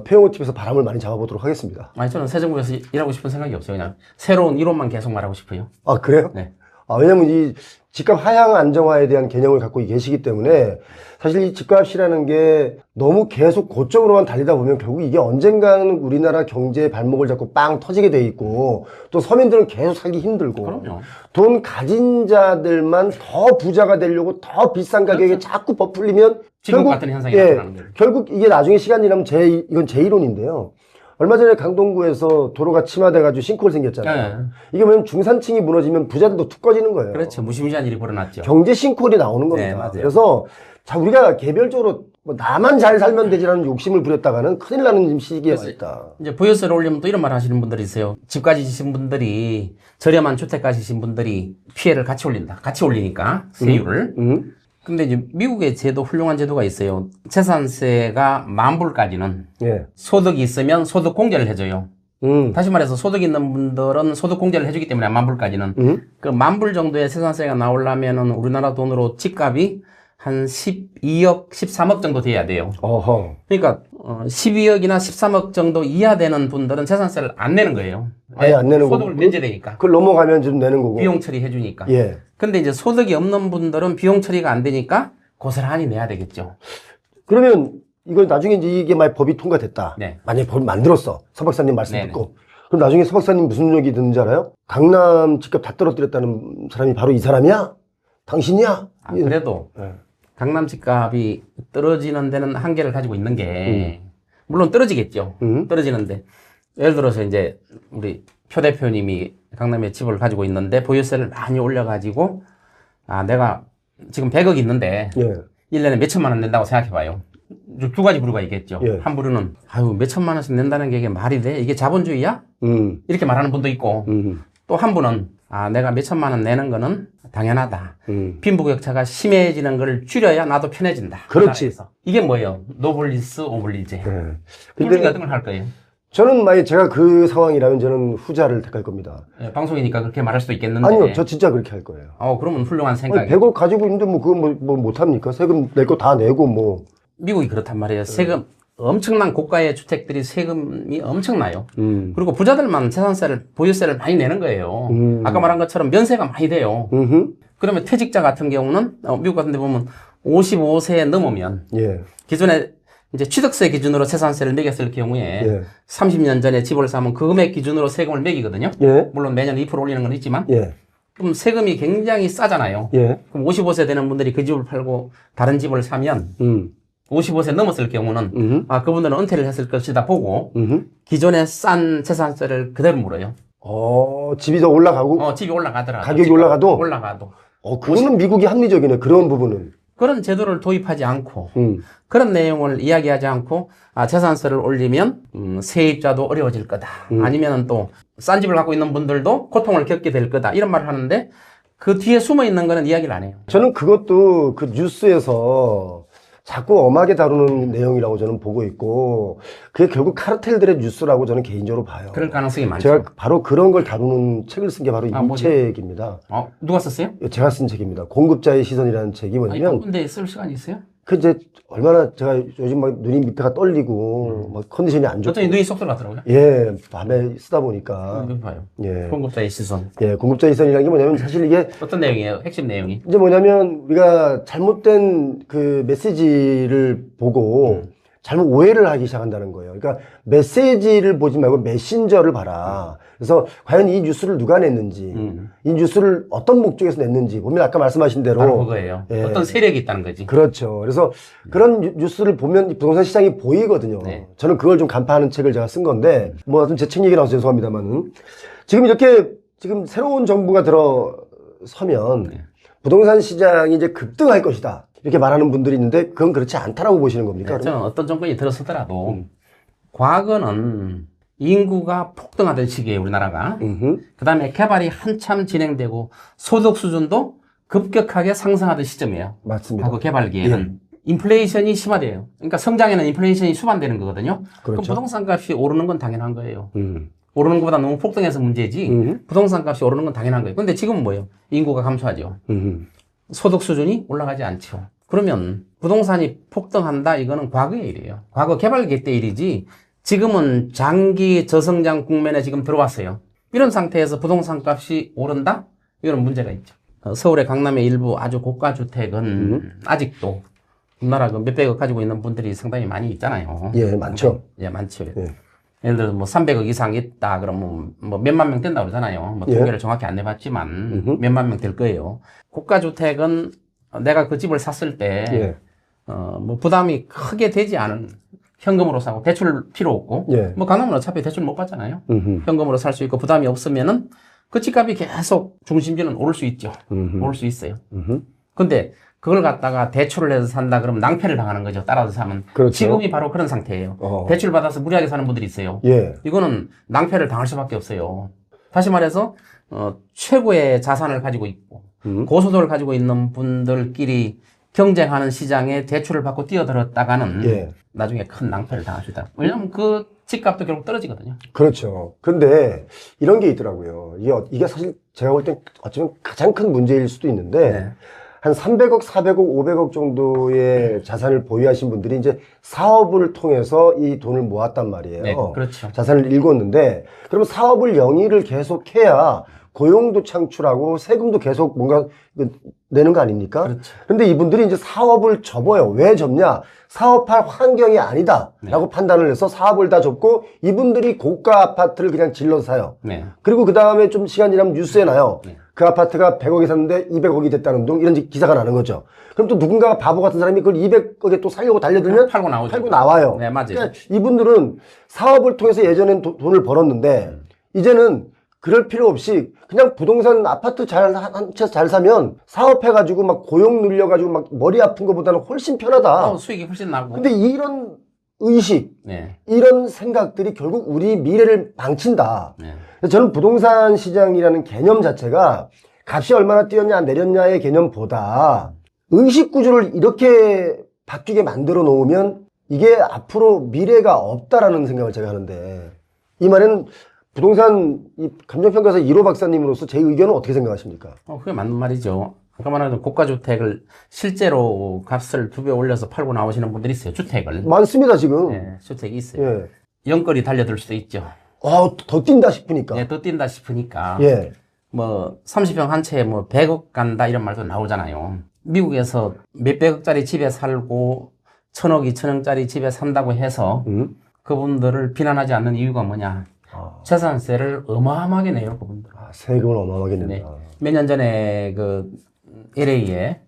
폐용호TV에서 바람을 많이 잡아보도록 하겠습니다. 아니 저는 새 정부에서 일하고 싶은 생각이 없어요. 그냥 새로운 이론만 계속 말하고 싶어요. 아, 그래요? 네. 왜냐면 이 집값 하향 안정화에 대한 개념을 갖고 계시기 때문에 사실 이 집값이라는 게 너무 계속 고점으로만 달리다 보면 결국 이게 언젠가는 우리나라 경제의 발목을 잡고 빵 터지게 돼 있고 또 서민들은 계속 살기 힘들고 그럼요. 돈 가진 자들만 더 부자가 되려고 더 비싼 가격에 그렇죠. 자꾸 버풀리면 지금 결국, 같은 현상이 나타나는 거예요. 결국 이게 나중에 시간 지나면 이건 제 이론인데요. 얼마 전에 강동구에서 도로가 침하돼가지고 싱크홀 생겼잖아요. 네. 이게 뭐냐면 중산층이 무너지면 부자들도 툭 꺼지는 거예요. 그렇죠. 무시무시한 일이 벌어났죠. 경제 싱크홀이 나오는 겁니다. 네, 맞아요. 그래서 자 우리가 개별적으로 뭐 나만 잘 살면 되지라는 욕심을 부렸다가는 큰일 나는 지금 시기에 와 있다. 이제 보유세를 올리면 또 이런 말 하시는 분들이 있어요. 집 가지신 분들이 저렴한 주택 가지신 분들이 피해를 같이 올린다. 같이 올리니까 세율을. 근데 이제 미국의 제도 훌륭한 제도가 있어요. 재산세가 10,000불까지는 예. 소득이 있으면 소득 공제를 해줘요. 다시 말해서 소득 있는 분들은 소득 공제를 해주기 때문에 10,000불까지는 그 10,000불 정도의 재산세가 나오려면은 우리나라 돈으로 집값이 한 12억, 13억 정도 돼야 돼요. 어허. 그러니까 12억이나 13억 정도 이하 되는 분들은 재산세를 안 내는 거예요. 아예 안 내는 거고. 소득을 면제되니까. 그걸 넘어가면 좀 내는 거고. 비용 처리해 주니까. 예. 근데 이제 소득이 없는 분들은 비용 처리가 안 되니까 고스란히 내야 되겠죠. 그러면 이걸 나중에 이제 이게 만약 법이 통과됐다. 네. 만약에 법을 만들었어. 서 박사님 말씀 네네. 듣고. 그럼 나중에 서 박사님 무슨 얘기 듣는지 알아요? 강남 집값 다 떨어뜨렸다는 사람이 바로 이 사람이야? 당신이야? 그래도 예. 강남 집값이 떨어지는 데는 한계를 가지고 있는 게 물론 떨어지겠죠. 떨어지는데 예를 들어서 이제 우리 표 대표님이 강남에 집을 가지고 있는데 보유세를 많이 올려가지고 내가 지금 100억 있는데 예. 1년에 몇 천만 원 낸다고 생각해봐요. 두 가지 부류가 있겠죠. 예. 한 부류는 몇 천만 원씩 낸다는 게 이게 말이 돼? 이게 자본주의야? 이렇게 말하는 분도 있고 또 한 분은 내가 몇 천만 원 내는 거는 당연하다. 빈부격차가 심해지는 걸 줄여야 나도 편해진다. 그렇지. 이게 뭐예요? 노블리스 오블리제. 예. 둘 근데 중에 어떤 걸 할 거예요? 저는 만약 제가 그 상황이라면 저는 후자를 택할 겁니다. 예, 방송이니까 그렇게 말할 수도 있겠는데. 아니요, 저 진짜 그렇게 할 거예요. 그러면 훌륭한 생각이에요. 100억 가지고 있는데 뭐 그거 뭐 못합니까? 세금 낼 거 다 내고 뭐. 미국이 그렇단 말이에요. 세금, 엄청난 고가의 주택들이 세금이 엄청나요. 그리고 부자들만 보유세를 많이 내는 거예요. 아까 말한 것처럼 면세가 많이 돼요. 그러면 퇴직자 같은 경우는, 미국 같은 데 보면 55세 넘으면, 예. 기존에 이제 취득세 기준으로 재산세를 매겼을 경우에, 예. 30년 전에 집을 사면 그 금액 기준으로 세금을 매기거든요. 예. 물론 매년 2% 올리는 건 있지만, 예. 그럼 세금이 굉장히 싸잖아요. 예. 그럼 55세 되는 분들이 그 집을 팔고 다른 집을 사면, 55세 넘었을 경우는 그분들은 은퇴를 했을 것이다 보고 기존에 싼 재산세를 그대로 물어요. 집이 더 올라가고 집이 올라가더라도 가격이 올라가도 그거는 미국이 합리적이네. 그런 부분은. 그런 제도를 도입하지 않고 그런 내용을 이야기하지 않고 재산세를 올리면 세입자도 어려워질 거다. 아니면은 또 싼 집을 갖고 있는 분들도 고통을 겪게 될 거다. 이런 말을 하는데 그 뒤에 숨어 있는 거는 이야기를 안 해요. 저는 그것도 그 뉴스에서 자꾸 엄하게 다루는 내용이라고 저는 보고 있고 그게 결국 카르텔들의 뉴스라고 저는 개인적으로 봐요. 그럴 가능성이 많죠. 제가 바로 그런 걸 다루는 책을 쓴 게 바로 이 뭐죠? 책입니다. 누가 썼어요? 제가 쓴 책입니다. 공급자의 시선이라는 책이 뭐냐면 근데 쓸 시간이 있어요? 그 이제 얼마나 제가 요즘 막 눈이 밑에가 떨리고 막 컨디션이 안 좋고 어쩐지 눈이 쏙 들어가더라고요. 예, 밤에 쓰다 보니까 여기 봐요. 예. 공급자의 시선. 예, 공급자 시선이라는 게 뭐냐면 사실 이게 어떤 내용이에요? 핵심 내용이? 이제 뭐냐면 우리가 잘못된 그 메시지를 보고 잘못 오해를 하기 시작한다는 거예요. 그러니까 메시지를 보지 말고 메신저를 봐라. 그래서 과연 이 뉴스를 누가 냈는지, 이 뉴스를 어떤 목적에서 냈는지 보면 아까 말씀하신 대로 바로 그거예요. 예. 어떤 세력이 있다는 거지. 그렇죠. 그래서 그런 뉴스를 보면 이 부동산 시장이 보이거든요. 네. 저는 그걸 좀 간파하는 책을 제가 쓴 건데, 뭐, 하여튼 제 책 얘기 나와서 죄송합니다만은. 지금 이렇게, 지금 새로운 정부가 들어서면, 부동산 시장이 이제 급등할 것이다. 이렇게 말하는 분들이 있는데, 그건 그렇지 않다라고 보시는 겁니까? 네, 저는 어떤 정권이 들어서더라도, 과거는 인구가 폭등하던 시기에 우리나라가, 그 다음에 개발이 한참 진행되고, 소득 수준도 급격하게 상승하던 시점이에요. 맞습니다. 과거 개발기에는. 인플레이션이 심화돼요. 그러니까 성장에는 인플레이션이 수반되는 거거든요. 그럼 그렇죠. 부동산 값이 오르는 건 당연한 거예요. 오르는 것보다 너무 폭등해서 문제지 부동산 값이 오르는 건 당연한 거예요. 근데 지금은 뭐예요? 인구가 감소하죠. 소득 수준이 올라가지 않죠. 그러면 부동산이 폭등한다 이거는 과거의 일이에요. 과거 개발기 때 일이지 지금은 장기 저성장 국면에 지금 들어왔어요. 이런 상태에서 부동산 값이 오른다? 이거는 문제가 있죠. 서울의 강남의 일부 아주 고가 주택은 아직도 우리나라 그 몇백억 가지고 있는 분들이 상당히 많이 있잖아요. 예, 많죠. 예, 많죠. 예. 예를 들어 뭐 300억 이상 있다 그러면 뭐 몇만 명 된다 그러잖아요. 뭐 예. 통계를 정확히 안 내봤지만 몇만 명 될 거예요. 고가 주택은 내가 그 집을 샀을 때 예. 뭐 부담이 크게 되지 않은 현금으로 사고 대출 필요 없고 예. 뭐 강남은 어차피 대출 못 받잖아요. 현금으로 살 수 있고 부담이 없으면은 그 집값이 계속 중심지는 오를 수 있죠. 오를 수 있어요. 근데 그걸 갖다가 대출을 해서 산다 그러면 낭패를 당하는 거죠. 따라서 사면. 그렇죠. 지금이 바로 그런 상태예요. 대출 받아서 무리하게 사는 분들이 있어요. 예. 이거는 낭패를 당할 수밖에 없어요. 다시 말해서 최고의 자산을 가지고 있고 고소득을 가지고 있는 분들끼리 경쟁하는 시장에 대출을 받고 뛰어들었다가는 예. 나중에 큰 낭패를 당할 수 있다. 왜냐하면 그 집값도 결국 떨어지거든요. 그렇죠. 근데 이런 게 있더라고요. 이게 사실 제가 볼 땐 어쩌면 가장 큰 문제일 수도 있는데 네. 한 300억, 400억, 500억 정도의 자산을 보유하신 분들이 이제 사업을 통해서 이 돈을 모았단 말이에요. 네, 그렇죠. 자산을 일궜는데 그러면 사업을 영위를 계속해야 고용도 창출하고 세금도 계속 뭔가 내는 거 아닙니까? 그렇죠. 근데 이분들이 이제 사업을 접어요. 왜 접냐? 사업할 환경이 아니다. 라고 판단을 해서 사업을 다 접고 이분들이 고가 아파트를 그냥 질러서 사요. 네. 그리고 그 다음에 좀 시간이 지나면 뉴스에 나요. 네. 그 아파트가 100억에 샀는데 200억이 됐다는 등 이런 기사가 나는 거죠. 그럼 또 누군가가 바보 같은 사람이 그걸 200억에 또 살려고 달려들면 팔고 나오죠. 팔고 나와요. 네, 맞아요. 그러니까 이분들은 사업을 통해서 예전엔 돈을 벌었는데 이제는 그럴 필요 없이 그냥 부동산 아파트 한 채 잘 사면 사업해가지고 막 고용 늘려가지고 막 머리 아픈 것보다는 훨씬 편하다. 수익이 훨씬 나고. 근데 이런 의식, 네. 이런 생각들이 결국 우리 미래를 망친다. 네. 저는 부동산 시장이라는 개념 자체가 값이 얼마나 뛰었냐 내렸냐의 개념보다 의식 구조를 이렇게 바뀌게 만들어 놓으면 이게 앞으로 미래가 없다라는 생각을 제가 하는데 이 말은 부동산 감정평가사 1호 박사님으로서 제 의견은 어떻게 생각하십니까? 그게 맞는 말이죠. 아까 말한 고가주택을 실제로 값을 2배 올려서 팔고 나오시는 분들이 있어요. 주택을. 많습니다, 지금. 네, 주택이 있어요. 예. 연거리 달려들 수도 있죠. 더 뛴다 싶으니까. 네, 더 뛴다 싶으니까. 예. 뭐 30평 한 채에 뭐 100억 간다 이런 말도 나오잖아요. 미국에서 몇백억짜리 집에 살고 1000억, 2000억짜리 집에 산다고 해서 그분들을 비난하지 않는 이유가 뭐냐? 재산세를 어마어마하게 내요, 그분들. 세금을 어마어마하게 낸다. 네. 몇 년 전에 그 LA에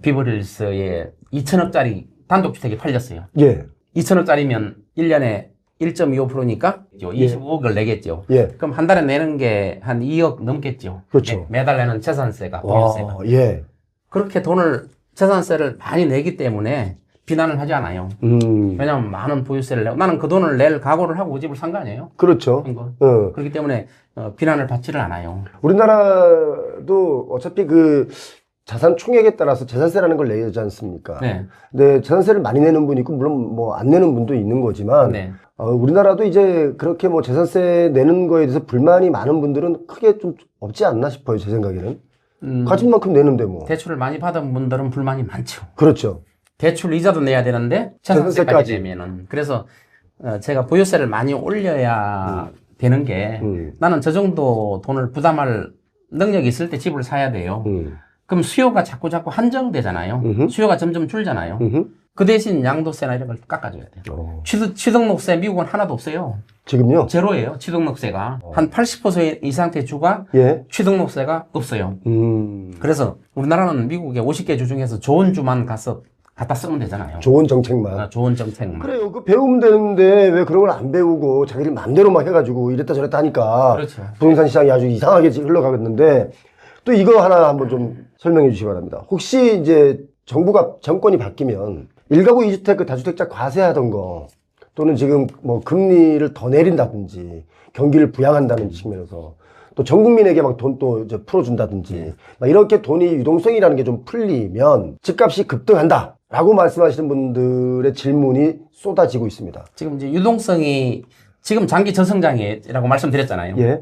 비버릴스에 2000억짜리 단독주택이 팔렸어요. 예. 2000억짜리면 1년에 1.25%니까 25억을 내겠죠. 예. 그럼 한 달에 내는 게 한 2억 넘겠죠. 그렇죠. 매달 내는 재산세가, 보유세가. 예. 그렇게 재산세를 많이 내기 때문에 비난을 하지 않아요. 왜냐하면 많은 보유세를 내고 나는 그 돈을 낼 각오를 하고 그 집을 산 거 아니에요? 그렇죠. 산 거. 어. 그렇기 때문에 비난을 받지를 않아요. 우리나라도 어차피 자산 총액에 따라서 재산세라는 걸 내지 않습니까? 네. 근데 재산세를 많이 내는 분이 있고, 물론 뭐 안 내는 분도 있는 거지만, 네. 우리나라도 이제 그렇게 뭐 재산세 내는 거에 대해서 불만이 많은 분들은 크게 좀 없지 않나 싶어요, 제 생각에는. 가진 만큼 내는데 뭐. 대출을 많이 받은 분들은 불만이 많죠. 그렇죠. 대출 이자도 내야 되는데 재산세까지 내면은. 그래서 제가 보유세를 많이 올려야 되는 게 나는 저 정도 돈을 부담할 능력이 있을 때 집을 사야 돼요. 그럼 수요가 자꾸 한정되잖아요. 수요가 점점 줄잖아요. 그 대신 양도세나 이런 걸 깎아줘야 돼요. 취등록세 미국은 하나도 없어요. 지금요? 제로예요. 취등록세가. 한 80% 이상 대주가 예. 취등록세가 없어요. 그래서 우리나라는 미국의 50개 주 중에서 좋은 주만 가서 갖다 쓰면 되잖아요. 좋은 정책만. 좋은 정책만. 그래요. 그 배우면 되는데 왜 그런 걸 안 배우고 자기들 마음대로 막 해가지고 이랬다 저랬다 하니까 그렇죠. 부동산 시장이 아주 이상하게 흘러가겠는데 또 이거 하나 한번 좀 설명해 주시기 바랍니다. 혹시 이제 정권이 바뀌면 1가구 2주택 그 다주택자 과세하던 거 또는 지금 뭐 금리를 더 내린다든지 경기를 부양한다는 측면에서 또 전 국민에게 막 돈 또 이제 풀어준다든지 막 이렇게 돈이 유동성이라는 게 좀 풀리면 집값이 급등한다. 라고 말씀하시는 분들의 질문이 쏟아지고 있습니다. 지금 이제 유동성이 지금 장기 저성장이라고 말씀드렸잖아요. 예.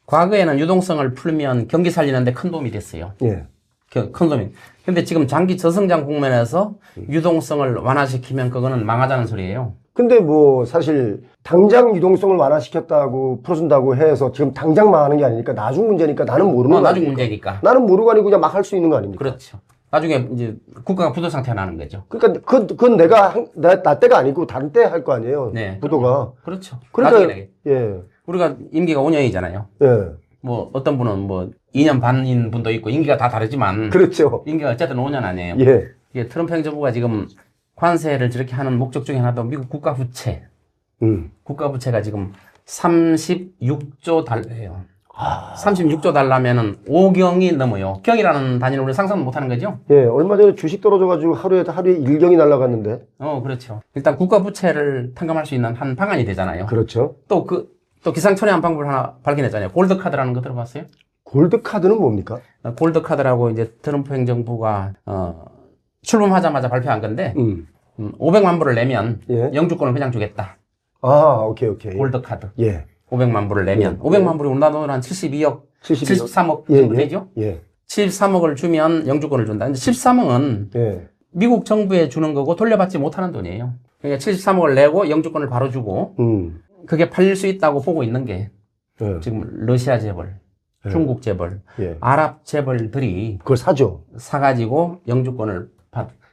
과거에는 유동성을 풀면 경기 살리는데 큰 도움이 됐어요. 예. 큰 도움이. 근데 지금 장기 저성장 국면에서 유동성을 완화시키면 그거는 망하자는 소리예요. 근데 뭐 사실 당장 유동성을 완화시켰다고 풀어준다고 해서 지금 당장 망하는 게 아니니까 나중 문제니까 나는 모르는 거 나중 아닙니까? 문제니까. 나는 모르고 아니고 그냥 막 할 수 있는 거 아닙니까? 그렇죠. 나중에 이제 국가가 부도 상태가 나는 거죠. 그러니까 그건 나 때가 아니고 다른 때 할 거 아니에요. 네. 부도가. 그렇죠. 그러니까 나중에 예. 우리가 임기가 5년이잖아요. 예. 뭐 어떤 분은 뭐 2년 반인 분도 있고 임기가 다 다르지만 그렇죠. 임기가 어쨌든 5년 아니에요. 예. 이게 트럼프 행정부가 지금 관세를 저렇게 하는 목적 중에 하나도 미국 국가 부채. 국가 부채가 지금 36조 달러예요. 36조 달러면은 5경이 넘어요. 경이라는 단위는 우리 상상 못 하는 거죠? 예. 얼마 전에 주식 떨어져가지고 하루에 1경이 날아갔는데. 그렇죠. 일단 국가 부채를 탕감할 수 있는 한 방안이 되잖아요. 그렇죠. 또 기상천외한 방법을 하나 발견했잖아요. 골드카드라는 거 들어봤어요? 골드카드는 뭡니까? 골드카드라고 이제 트럼프 행정부가, 출범하자마자 발표한 건데, 500만 불을 내면 예. 영주권을 그냥 주겠다. 오케이. 골드카드. 예. 500만 500만 불을 내면. 500만 불이 우리나라 돈으로 한 72억, 73억 정도 되죠? 예. 73억을 주면 영주권을 준다. 근데 73억은 예. 미국 정부에 주는 거고 돌려받지 못하는 돈이에요. 그러니까 73억을 내고 영주권을 바로 주고, 그게 팔릴 수 있다고 보고 있는 게, 예. 지금 러시아 재벌, 예. 중국 재벌, 예. 아랍 재벌들이 그걸 사죠. 사가지고 영주권을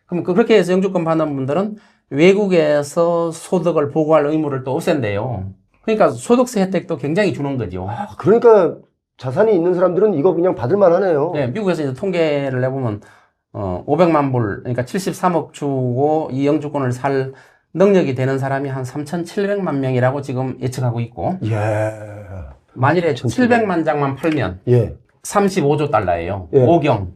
그럼 그렇게 해서 영주권 받는 분들은 외국에서 소득을 보고할 의무를 또 없앤대요. 그러니까 소득세 혜택도 굉장히 주는 거죠. 그러니까 자산이 있는 사람들은 이거 그냥 받을만 하네요. 네, 미국에서 이제 통계를 내보면, 500만 불, 그러니까 73억 주고 이 영주권을 살 능력이 되는 사람이 한 3,700만 명이라고 지금 예측하고 있고, 예. 만일에 700만 장만 팔면, 예. 35조 달러예요. 예. 5경.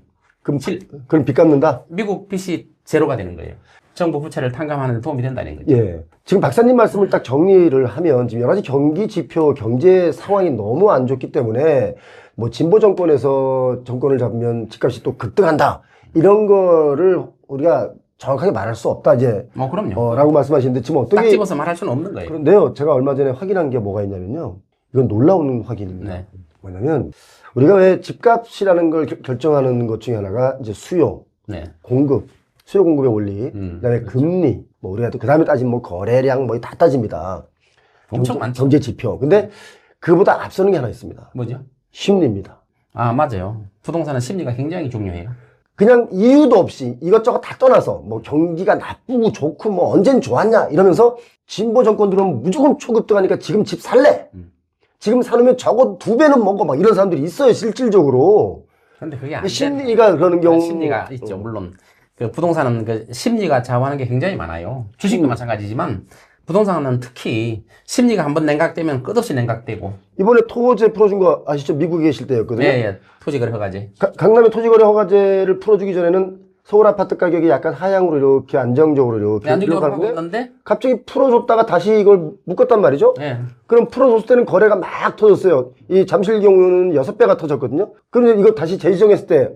그럼 빚 갚는다? 미국 빚이 제로가 되는 거예요. 정부 부채를 탕감하는 데 도움이 된다는 거죠. 예. 지금 박사님 말씀을 딱 정리를 하면 지금 여러 가지 경기 지표, 경제 상황이 너무 안 좋기 때문에 뭐 진보 정권에서 정권을 잡으면 집값이 또 급등한다. 이런 거를 우리가 정확하게 말할 수 없다, 이제. 그럼요. 라고 말씀하시는데 지금 딱 어떻게. 집어서 말할 수는 없는 거예요. 그런데요, 제가 얼마 전에 확인한 게 뭐가 있냐면요. 이건 놀라운 확인입니다. 네. 뭐냐면 우리가 왜 집값이라는 걸 결정하는 것 중에 하나가 이제 수요, 네. 공급, 수요 공급의 원리, 그다음에 그렇죠. 금리, 뭐 우리가 또 그다음에 따지면 뭐 거래량 뭐 다 따집니다. 엄청 많죠. 경제 지표. 근데 그보다 앞서는 게 하나 있습니다. 뭐죠? 심리입니다. 맞아요. 부동산은 심리가 굉장히 중요해요. 그냥 이유도 없이 이것저것 다 떠나서 뭐 경기가 나쁘고 좋고 뭐 언젠 좋았냐 이러면서 진보 정권들은 무조건 초급등하니까 지금 집 살래. 지금 사놓으면 적어도 2배는 먹어 막 이런 사람들이 있어요, 실질적으로. 근데 그게 안 심리가 그러는 경우. 심리가 있죠, 물론. 그 부동산은 그 심리가 좌우하는 게 굉장히 많아요. 주식도 마찬가지지만 부동산은 특히 심리가 한번 냉각되면 끝없이 냉각되고. 이번에 토제 풀어준 거 아시죠? 미국에 계실 때였거든요. 예. 토지거래 허가제. 강남의 토지거래 허가제를 풀어주기 전에는 서울 아파트 가격이 약간 하향으로 이렇게 안정적으로 이렇게 안정적으로 하고 있는데 갑자기 풀어줬다가 다시 이걸 묶었단 말이죠. 예. 그럼 풀어줬을 때는 거래가 막 터졌어요. 이 잠실 경우는 6배가 터졌거든요. 그럼 이거 다시 재지정했을 때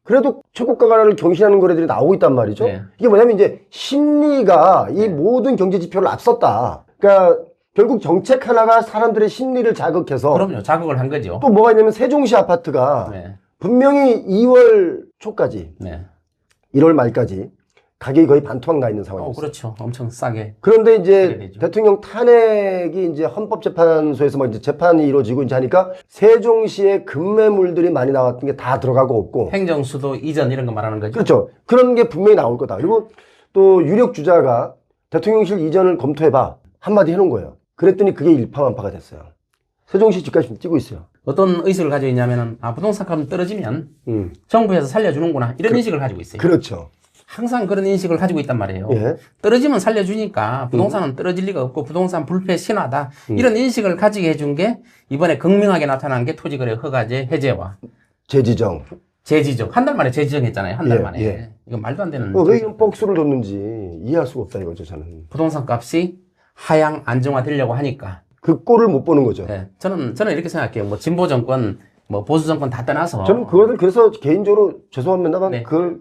그래도 최고가를 경신하는 거래들이 나오고 있단 말이죠. 네. 이게 뭐냐면 이제 심리가 이 모든 경제 지표를 앞섰다. 그러니까 결국 정책 하나가 사람들의 심리를 자극해서 그럼요. 자극을 한 거죠. 또 뭐가 있냐면 세종시 아파트가 네. 분명히 2월 초까지 네. 1월 말까지 가격이 거의 반토막 나 있는 상황이었어요. 그렇죠. 엄청 싸게. 그런데 하게 이제 되죠. 대통령 탄핵이 이제 헌법재판소에서 막 이제 재판이 이루어지고 이제 하니까 세종시에 급매물들이 많이 나왔던 게 다 들어가고 없고. 행정수도 이전 이런 거 말하는 거죠. 그렇죠. 그런 게 분명히 나올 거다. 그리고 또 유력 주자가 대통령실 이전을 검토해봐. 한마디 해놓은 거예요. 그랬더니 그게 일파만파가 됐어요. 세종시 집값이 뛰고 있어요. 어떤 의식을 가지고 있냐면은, 부동산 값이 떨어지면 정부에서 살려주는구나. 이런 인식을 가지고 있어요. 그렇죠. 항상 그런 인식을 가지고 있단 말이에요. 예. 떨어지면 살려주니까 부동산은 떨어질 리가 없고 부동산 불패 신화다. 이런 인식을 가지게 해준 게 이번에 극명하게 나타난 게 토지거래 허가제 해제와 재지정. 재지정. 한 달 만에 재지정했잖아요. 한 달 예, 만에. 예. 이건 말도 안 되는. 왜 이런 뻑수를 뒀는지 이해할 수가 없다 이거죠, 저는. 부동산 값이 하향 안정화되려고 하니까. 그 꼴을 못 보는 거죠. 네. 저는 이렇게 생각해요. 뭐 진보 정권, 뭐 보수 정권 다 떠나서. 저는 그거를 그래서 개인적으로 죄송합니다만 네. 그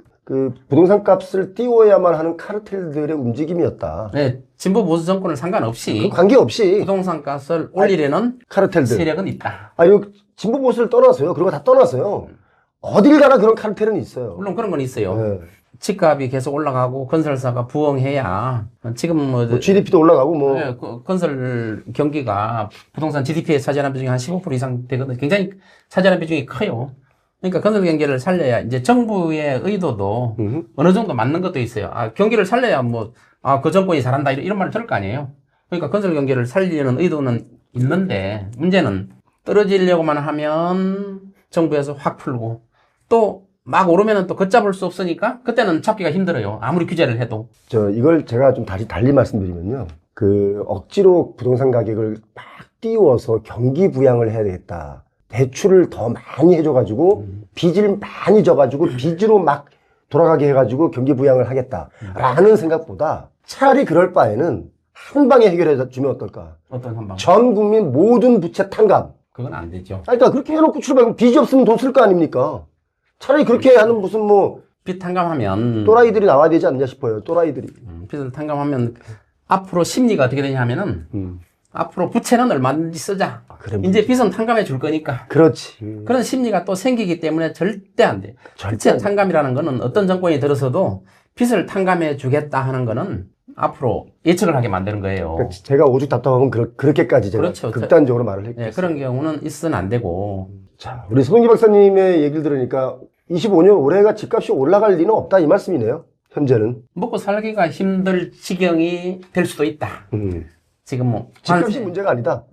부동산 값을 띄워야만 하는 카르텔들의 움직임이었다. 네. 진보 보수 정권을 그 상관없이 관계없이 부동산 값을 올리려는 카르텔들. 세력은 있다. 아니, 진보 보수를 떠나서요. 그런 거 다 떠나서요. 어딜 가나 그런 카르텔은 있어요. 물론 그런 건 있어요. 네. 집값이 계속 올라가고 건설사가 부흥해야 지금 뭐 GDP도 올라가고 뭐. 네, 건설 경기가 부동산 GDP에 차지하는 비중이 한 15% 이상 되거든요. 굉장히 차지하는 비중이 커요. 그러니까 건설 경기를 살려야 이제 정부의 의도도 어느 정도 맞는 것도 있어요. 경기를 살려야 그 정권이 잘한다 이런 말을 들을 거 아니에요. 그러니까 건설 경기를 살리려는 의도는 있는데 문제는 떨어지려고만 하면 정부에서 확 풀고 또 막 오르면은 또 걷잡을 수 없으니까 그때는 잡기가 힘들어요. 아무리 규제를 해도. 이걸 제가 좀 다시 달리 말씀드리면요. 억지로 부동산 가격을 막 띄워서 경기 부양을 해야 되겠다. 대출을 더 많이 해줘가지고 빚을 많이 져가지고 빚으로 막 돌아가게 해가지고 경기 부양을 하겠다라는 생각보다 차라리 그럴 바에는 한 방에 해결해 주면 어떨까? 어떤 한 방? 전 국민 모든 부채 탕감. 그건 안 되죠. 그러니까 그렇게 해놓고 출발하면 빚이 없으면 돈 쓸 거 아닙니까? 차라리 그렇게 하는 무슨 빚 탕감하면 또라이들이 나와야 되지 않냐 싶어요. 또라이들이. 빚을 탕감하면 앞으로 심리가 어떻게 되냐 하면은 앞으로 부채는 얼마든지 쓰자. 그래, 이제 빚은 탕감해 줄 거니까. 그렇지. 그런 심리가 또 생기기 때문에 절대 안 돼. 절대 부채 안 돼. 탕감이라는 거는 어떤 정권이 들어서도 빚을 탕감해 주겠다 하는 거는 앞으로 예측을 하게 만드는 거예요. 그러니까 제가 오죽 답답하면 그렇게까지 제가 그렇죠. 극단적으로 말을 했겠어요. 네, 그런 경우는 있어는 안 되고. 자, 우리 서동기 박사님의 얘기를 들으니까 25년 올해가 집값이 올라갈 리는 없다 이 말씀이네요. 현재는. 먹고 살기가 힘들 지경이 될 수도 있다. 지금 집값이 문제가 아니다.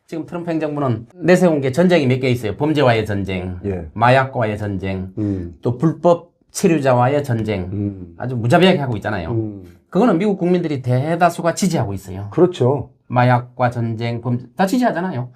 지금 트럼프 행정부는 내세운 게 전쟁이 몇 개 있어요. 범죄와의 전쟁, 예. 마약과의 전쟁, 또 불법 치료자와의 전쟁. 아주 무자비하게 하고 있잖아요. 그거는 미국 국민들이 대다수가 지지하고 있어요. 그렇죠. 마약과 전쟁, 범죄 다 지지하잖아요.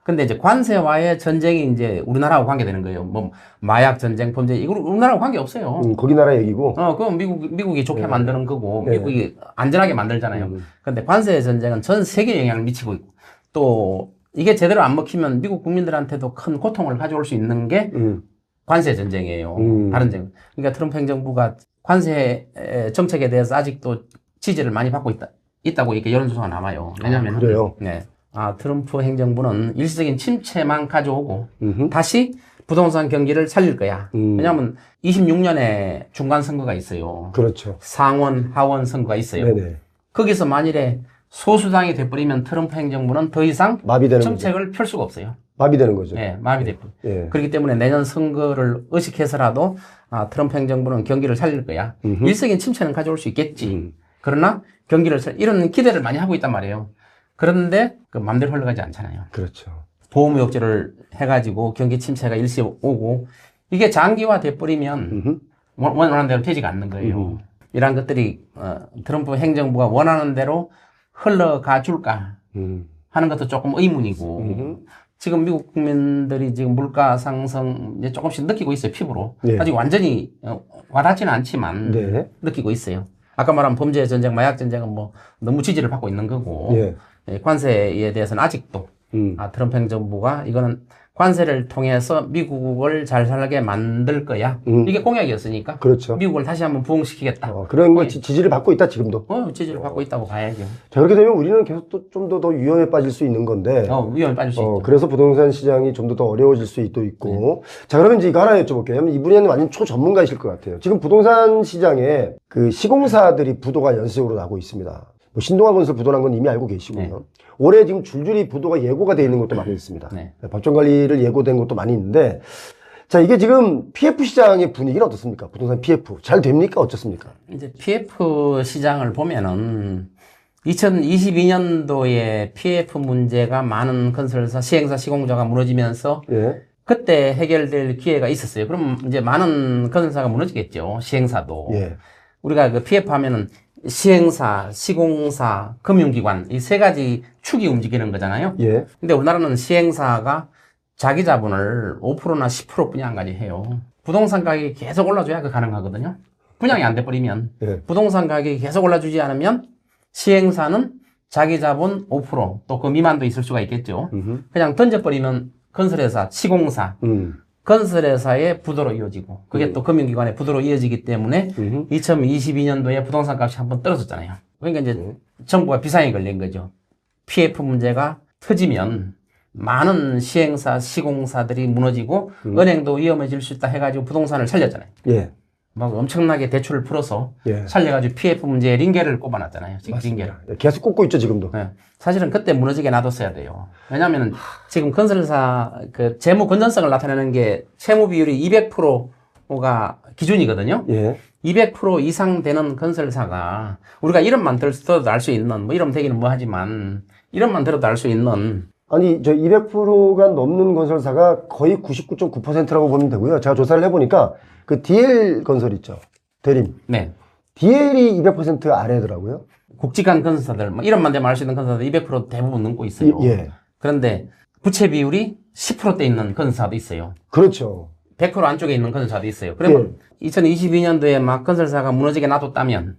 근데 이제 관세와의 전쟁이 이제 우리나라하고 관계되는 거예요. 마약 전쟁, 범죄 이거 우리나라하고 관계 없어요. 거기 나라 얘기고. 그건 미국이 좋게 만드는 거고 네. 미국이 안전하게 만들잖아요. 근데 관세 전쟁은 전 세계에 영향을 미치고 있고 또 이게 제대로 안 먹히면 미국 국민들한테도 큰 고통을 가져올 수 있는 게 관세 전쟁이에요. 다른 쟁. 그러니까 트럼프 행정부가 관세 정책에 대해서 아직도 지지를 많이 받고 있다고 이렇게 여론조사가 남아요. 왜냐하면 그래요? 네. 트럼프 행정부는 일시적인 침체만 가져오고 다시 부동산 경기를 살릴 거야. 왜냐하면 26년에 중간 선거가 있어요. 그렇죠. 상원, 하원 선거가 있어요. 네네. 거기서 만일에 소수당이 돼버리면 트럼프 행정부는 더 이상 마비되는 정책을 펼 수가 없어요. 마비되는 거죠. 네, 마비돼. 예. 그렇기 때문에 내년 선거를 의식해서라도 트럼프 행정부는 경기를 살릴 거야. 일시적인 침체는 가져올 수 있겠지. 그러나 경기를 이런 기대를 많이 하고 있단 말이에요. 그런데 맘대로 흘러가지 않잖아요. 그렇죠. 보호무역제를 해가지고 경기 침체가 일시 오고 이게 장기화 돼버리면 원하는 대로 되지가 않는 거예요. 이러한 것들이 트럼프 행정부가 원하는 대로 흘러가 줄까 하는 것도 조금 의문이고 지금 미국 국민들이 지금 물가 상승 이제 조금씩 느끼고 있어요. 피부로. 네. 아직 완전히 와닿지는 않지만 네. 느끼고 있어요. 아까 말한 범죄 전쟁, 마약 전쟁은 너무 지지를 받고 있는 거고 예. 관세에 대해서는 아직도 트럼프 행정부가 이거는 관세를 통해서 미국을 잘 살게 만들 거야. 이게 공약이었으니까. 그렇죠. 미국을 다시 한번 부흥시키겠다. 그런 거 지지를 받고 있다, 지금도. 지지를 받고 있다고 봐야죠. 자, 그렇게 되면 우리는 계속 또 좀 더 위험에 빠질 수 있는 건데. 위험에 빠질 수 있죠. 그래서 부동산 시장이 좀 더 어려워질 수도 있고. 자, 그러면 이제 이거 하나 여쭤볼게요. 이분은 완전 초전문가이실 것 같아요. 지금 부동산 시장에 그 시공사들이 부도가 연쇄적으로 나고 있습니다. 뭐 신동아건설 부도난 건 이미 알고 계시고요. 네. 올해 지금 줄줄이 부도가 예고가 되어 있는 것도 많이 있습니다. 네. 법정관리를 예고된 것도 많이 있는데, 자, 이게 지금 PF 시장의 분위기는 어떻습니까? 부동산 PF. 잘 됩니까? 어떻습니까? 이제 PF 시장을 보면은 2022년도에 PF 문제가 많은 건설사, 시행사, 시공자가 무너지면서 예. 그때 해결될 기회가 있었어요. 그럼 이제 많은 건설사가 무너지겠죠. 시행사도. 예. 우리가 그 PF 하면은 시행사, 시공사, 금융기관 이 세 가지 축이 움직이는 거잖아요. 예. 근데 우리나라는 시행사가 자기 자본을 5%나 10% 분양까지 해요. 부동산 가격이 계속 올라줘야 그 가능하거든요. 분양이 안 돼버리면 예. 부동산 가격이 계속 올라주지 않으면 시행사는 자기 자본 5% 또 그 미만도 있을 수가 있겠죠. 그냥 던져버리면 건설회사, 시공사, 건설회사의 부도로 이어지고 그게 또 금융기관의 부도로 이어지기 때문에 2022년도에 부동산 값이 한번 떨어졌잖아요. 그러니까 이제 정부가 비상에 걸린 거죠. PF 문제가 터지면 많은 시행사, 시공사들이 무너지고 은행도 위험해질 수 있다 해가지고 부동산을 살렸잖아요. 예. 막 엄청나게 대출을 풀어서 예. 살려가지고 PF 문제에 링겔을 꼽아놨잖아요. 지금 맞습니다. 링겔. 예, 계속 꽂고 있죠, 지금도. 네. 사실은 그때 무너지게 놔뒀어야 돼요. 왜냐하면 지금 건설사 그 재무 건전성을 나타내는 게 채무 비율이 200%가 기준이거든요. 예. 200% 이상 되는 건설사가 우리가 이름만 들어도 알 수 있는 뭐 이름 되기는 뭐 하지만 이름만 들어도 알 수 있는 아니, 200%가 넘는 건설사가 거의 99.9%라고 보면 되고요. 제가 조사를 해보니까 그 DL 건설 있죠. 대림. 네. DL이 200% 아래더라고요. 국직한 건설사들 뭐 이름만 되면 알 수 있는 건설사들 200% 대부분 넘고 있어요. 예. 그런데 부채 비율이 10%대 있는 건설사도 있어요. 그렇죠. 100% 안쪽에 있는 건설사도 있어요. 그러면 2022년도에 막 건설사가 무너지게 놔뒀다면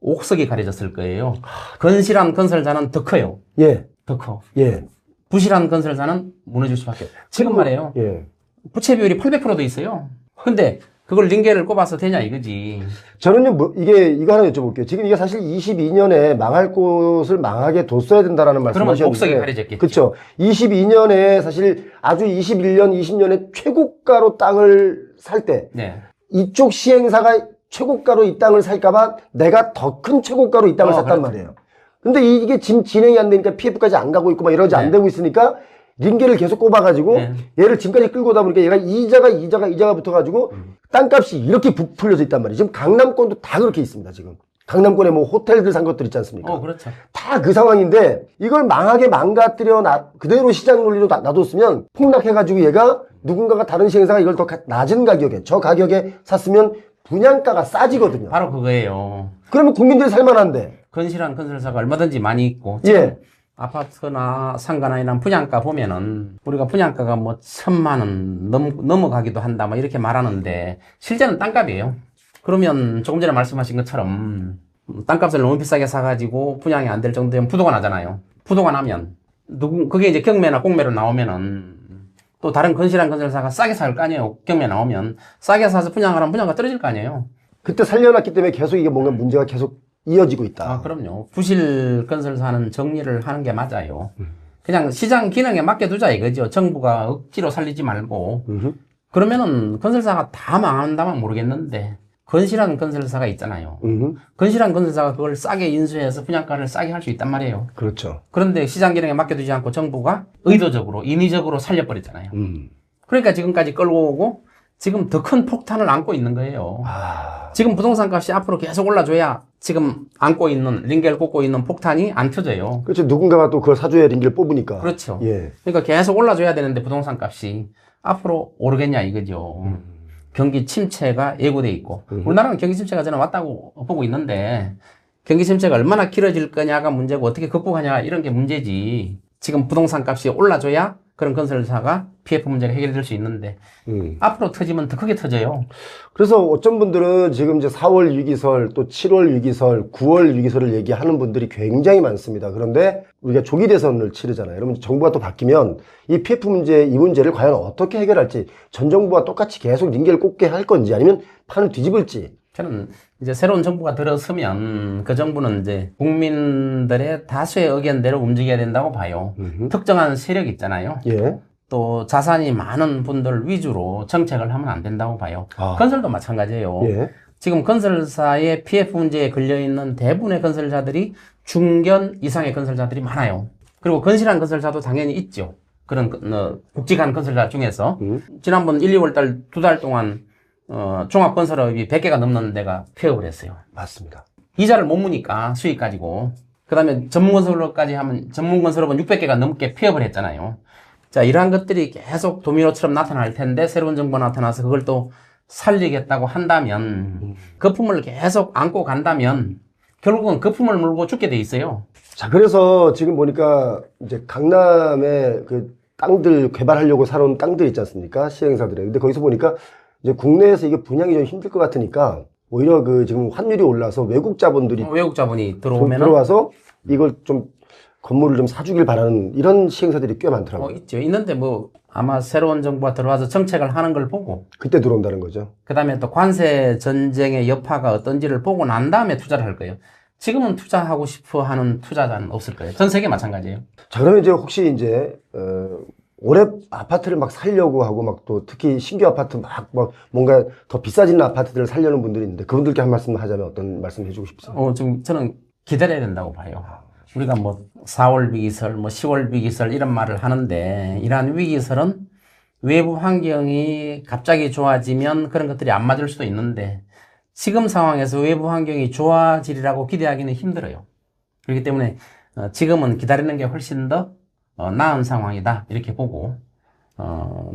옥석이 가려졌을 거예요. 건실한 건설사는 더 커요. 예. 더 커. 예. 부실한 건설사는 무너질 수밖에 없어요. 지금 말이에요. 예. 부채 비율이 800%도 있어요. 근데 그걸 링겔을 꼽아서 되냐 이거지. 저는요, 이거 하나 여쭤볼게요. 지금 이게 사실 22년에 망할 곳을 망하게 뒀어야 된다라는 그러면 말씀하셨는데. 옥석이 가려졌겠죠. 그렇죠. 22년에 사실 아주 21년, 20년에 최고가로 땅을 살 때. 네. 이쪽 시행사가 최고가로 이 땅을 살까봐 내가 더 큰 최고가로 이 땅을 샀단 그렇죠. 말이에요. 근데 이게 지금 진행이 안 되니까 PF까지 안 가고 있고 막 이러지 안 네. 되고 있으니까 링겔을 계속 꼽아가지고 네. 얘를 지금까지 끌고 오다 보니까 얘가 이자가 붙어가지고 땅값이 이렇게 부풀려져 있단 말이에요. 지금 강남권도 다 그렇게 있습니다. 지금 강남권에 뭐 호텔들 산 것들 있지 않습니까? 그렇죠. 다 그 상황인데 이걸 망하게 망가뜨려 그대로 시장 논리로 놔뒀으면 폭락해가지고 얘가 누군가가 다른 시행사가 이걸 더 낮은 가격에 저 가격에 샀으면 분양가가 싸지거든요. 바로 그거예요. 그러면 국민들이 살만한데. 건실한 건설사가 얼마든지 많이 있고 지금 예. 아파트나 상가나 이런 분양가 보면은 우리가 분양가가 뭐 1,000만 원 넘어가기도 한다 뭐 이렇게 말하는데 실제는 땅값이에요. 그러면 조금 전에 말씀하신 것처럼 땅값을 너무 비싸게 사가지고 분양이 안 될 정도면 부도가 나잖아요. 부도가 나면 그게 이제 경매나 공매로 나오면은 또 다른 건실한 건설사가 싸게 살 거 아니에요. 경매 나오면 싸게 사서 분양하라면 분양가 떨어질 거 아니에요. 그때 살려놨기 때문에 계속 이게 뭔가 문제가 계속 이어지고 있다. 그럼요. 부실 건설사는 정리를 하는 게 맞아요. 그냥 시장 기능에 맡겨두자 이거죠. 정부가 억지로 살리지 말고. 그러면은 건설사가 다 망한다면 모르겠는데 건실한 건설사가 있잖아요. 건실한 건설사가 그걸 싸게 인수해서 분양가를 싸게 할 수 있단 말이에요. 그렇죠. 그런데 시장 기능에 맡겨두지 않고 정부가 의도적으로 인위적으로 살려버렸잖아요. 그러니까 지금까지 끌고 오고 지금 더 큰 폭탄을 안고 있는 거예요. 지금 부동산 값이 앞으로 계속 올라줘야 지금 안고 있는, 링겔 꽂고 있는 폭탄이 안 터져요. 그렇죠. 누군가가 또 그걸 사줘야 링겔 뽑으니까. 그렇죠. 예. 그러니까 계속 올라줘야 되는데 부동산 값이 앞으로 오르겠냐 이거죠. 경기 침체가 예고돼 있고 우리나라는 경기 침체가 저는 왔다고 보고 있는데 경기 침체가 얼마나 길어질 거냐가 문제고 어떻게 극복하냐 이런 게 문제지. 지금 부동산 값이 올라줘야 그런 건설사가 PF 문제가 해결될 수 있는데 앞으로 터지면 더 크게 터져요. 그래서 어쩐 분들은 지금 이제 4월 위기설, 또 7월 위기설, 9월 위기설을 얘기하는 분들이 굉장히 많습니다. 그런데 우리가 조기 대선을 치르잖아요. 여러분 정부가 또 바뀌면 이 PF 문제, 이 문제를 과연 어떻게 해결할지, 전 정부와 똑같이 계속 링겔 꽂게 할 건지 아니면 판을 뒤집을지. 저는 이제 새로운 정부가 들어서면 그 정부는 이제 국민들의 다수의 의견대로 움직여야 된다고 봐요. 특정한 세력 있잖아요. 예. 또 자산이 많은 분들 위주로 정책을 하면 안 된다고 봐요. 건설도 마찬가지예요. 예. 지금 건설사의 PF 문제에 걸려있는 대부분의 건설사들이 중견 이상의 건설사들이 많아요. 그리고 건실한 건설사도 당연히 있죠. 그런 굵직한 건설사 중에서 지난번 1, 2월 달 2달 동안 종합건설업이 100개가 넘는 데가 폐업을 했어요. 맞습니다. 이자를 못 무니까 수익 가지고. 그 다음에 전문건설업까지 하면 전문건설업은 600개가 넘게 폐업을 했잖아요. 자, 이러한 것들이 계속 도미노처럼 나타날 텐데 새로운 정부가 나타나서 그걸 또 살리겠다고 한다면 거품을 계속 안고 간다면 결국은 거품을 물고 죽게 돼 있어요. 자, 그래서 지금 보니까 이제 강남에 그 땅들 개발하려고 사놓은 땅들 있지 않습니까? 시행사들에. 근데 거기서 보니까 이제 국내에서 이게 분양이 좀 힘들 것 같으니까 오히려 그 지금 환율이 올라서 외국 자본들이 외국 자본이 좀 들어오면 들어와서 이걸 좀 건물을 좀 사주길 바라는 이런 시행사들이 꽤 많더라고요. 있죠. 있는데 뭐 아마 새로운 정부가 들어와서 정책을 하는 걸 보고 그때 들어온다는 거죠. 그 다음에 또 관세 전쟁의 여파가 어떤지를 보고 난 다음에 투자를 할 거예요. 지금은 투자하고 싶어 하는 투자자는 없을 거예요. 전 세계 마찬가지예요. 자, 그러면 이제 혹시 이제 올해 아파트를 막 살려고 하고 막 또 특히 신규 아파트 막 뭔가 더 비싸지는 아파트들을 살려는 분들이 있는데 그분들께 한 말씀 하자면 어떤 말씀 해주고 싶으세요? 지금 저는 기다려야 된다고 봐요. 우리가 뭐 4월 위기설, 뭐 10월 위기설 이런 말을 하는데 이러한 위기설은 외부 환경이 갑자기 좋아지면 그런 것들이 안 맞을 수도 있는데 지금 상황에서 외부 환경이 좋아지리라고 기대하기는 힘들어요. 그렇기 때문에 지금은 기다리는 게 훨씬 더 나은 상황이다 이렇게 보고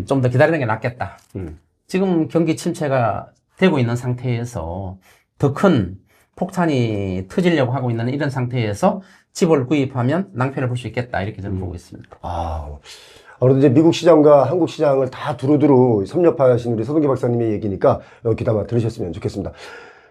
좀 더 기다리는 게 낫겠다. 지금 경기 침체가 되고 있는 상태에서 더 큰 폭탄이 터지려고 하고 있는 이런 상태에서 집을 구입하면 낭패를 볼 수 있겠다 이렇게 저는 보고 있습니다. 아무래도 이제 미국 시장과 한국 시장을 다 두루두루 섭렵하신 우리 서동기 박사님의 얘기니까 귀담아 들으셨으면 좋겠습니다.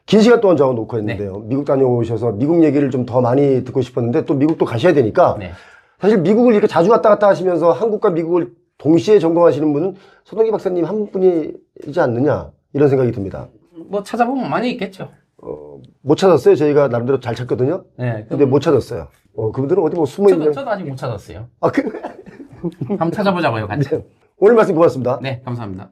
긴 시간 동안 저하고 녹화했는데요. 네. 미국 다녀오셔서 미국 얘기를 좀 더 많이 듣고 싶었는데 또 미국도 가셔야 되니까 네. 사실 미국을 이렇게 자주 왔다 갔다 하시면서 한국과 미국을 동시에 점검하시는 분은 서동기 박사님 한 분이지 않느냐 이런 생각이 듭니다. 뭐 찾아보면 많이 있겠죠. 못 찾았어요. 저희가 나름대로 잘 찾거든요. 네. 근데 못 찾았어요. 그분들은 어디 뭐 숨어 있는. 저도 아직 못 찾았어요. 그래? 한번 찾아보자고요, 같이. 네. 오늘 말씀 고맙습니다. 네, 감사합니다.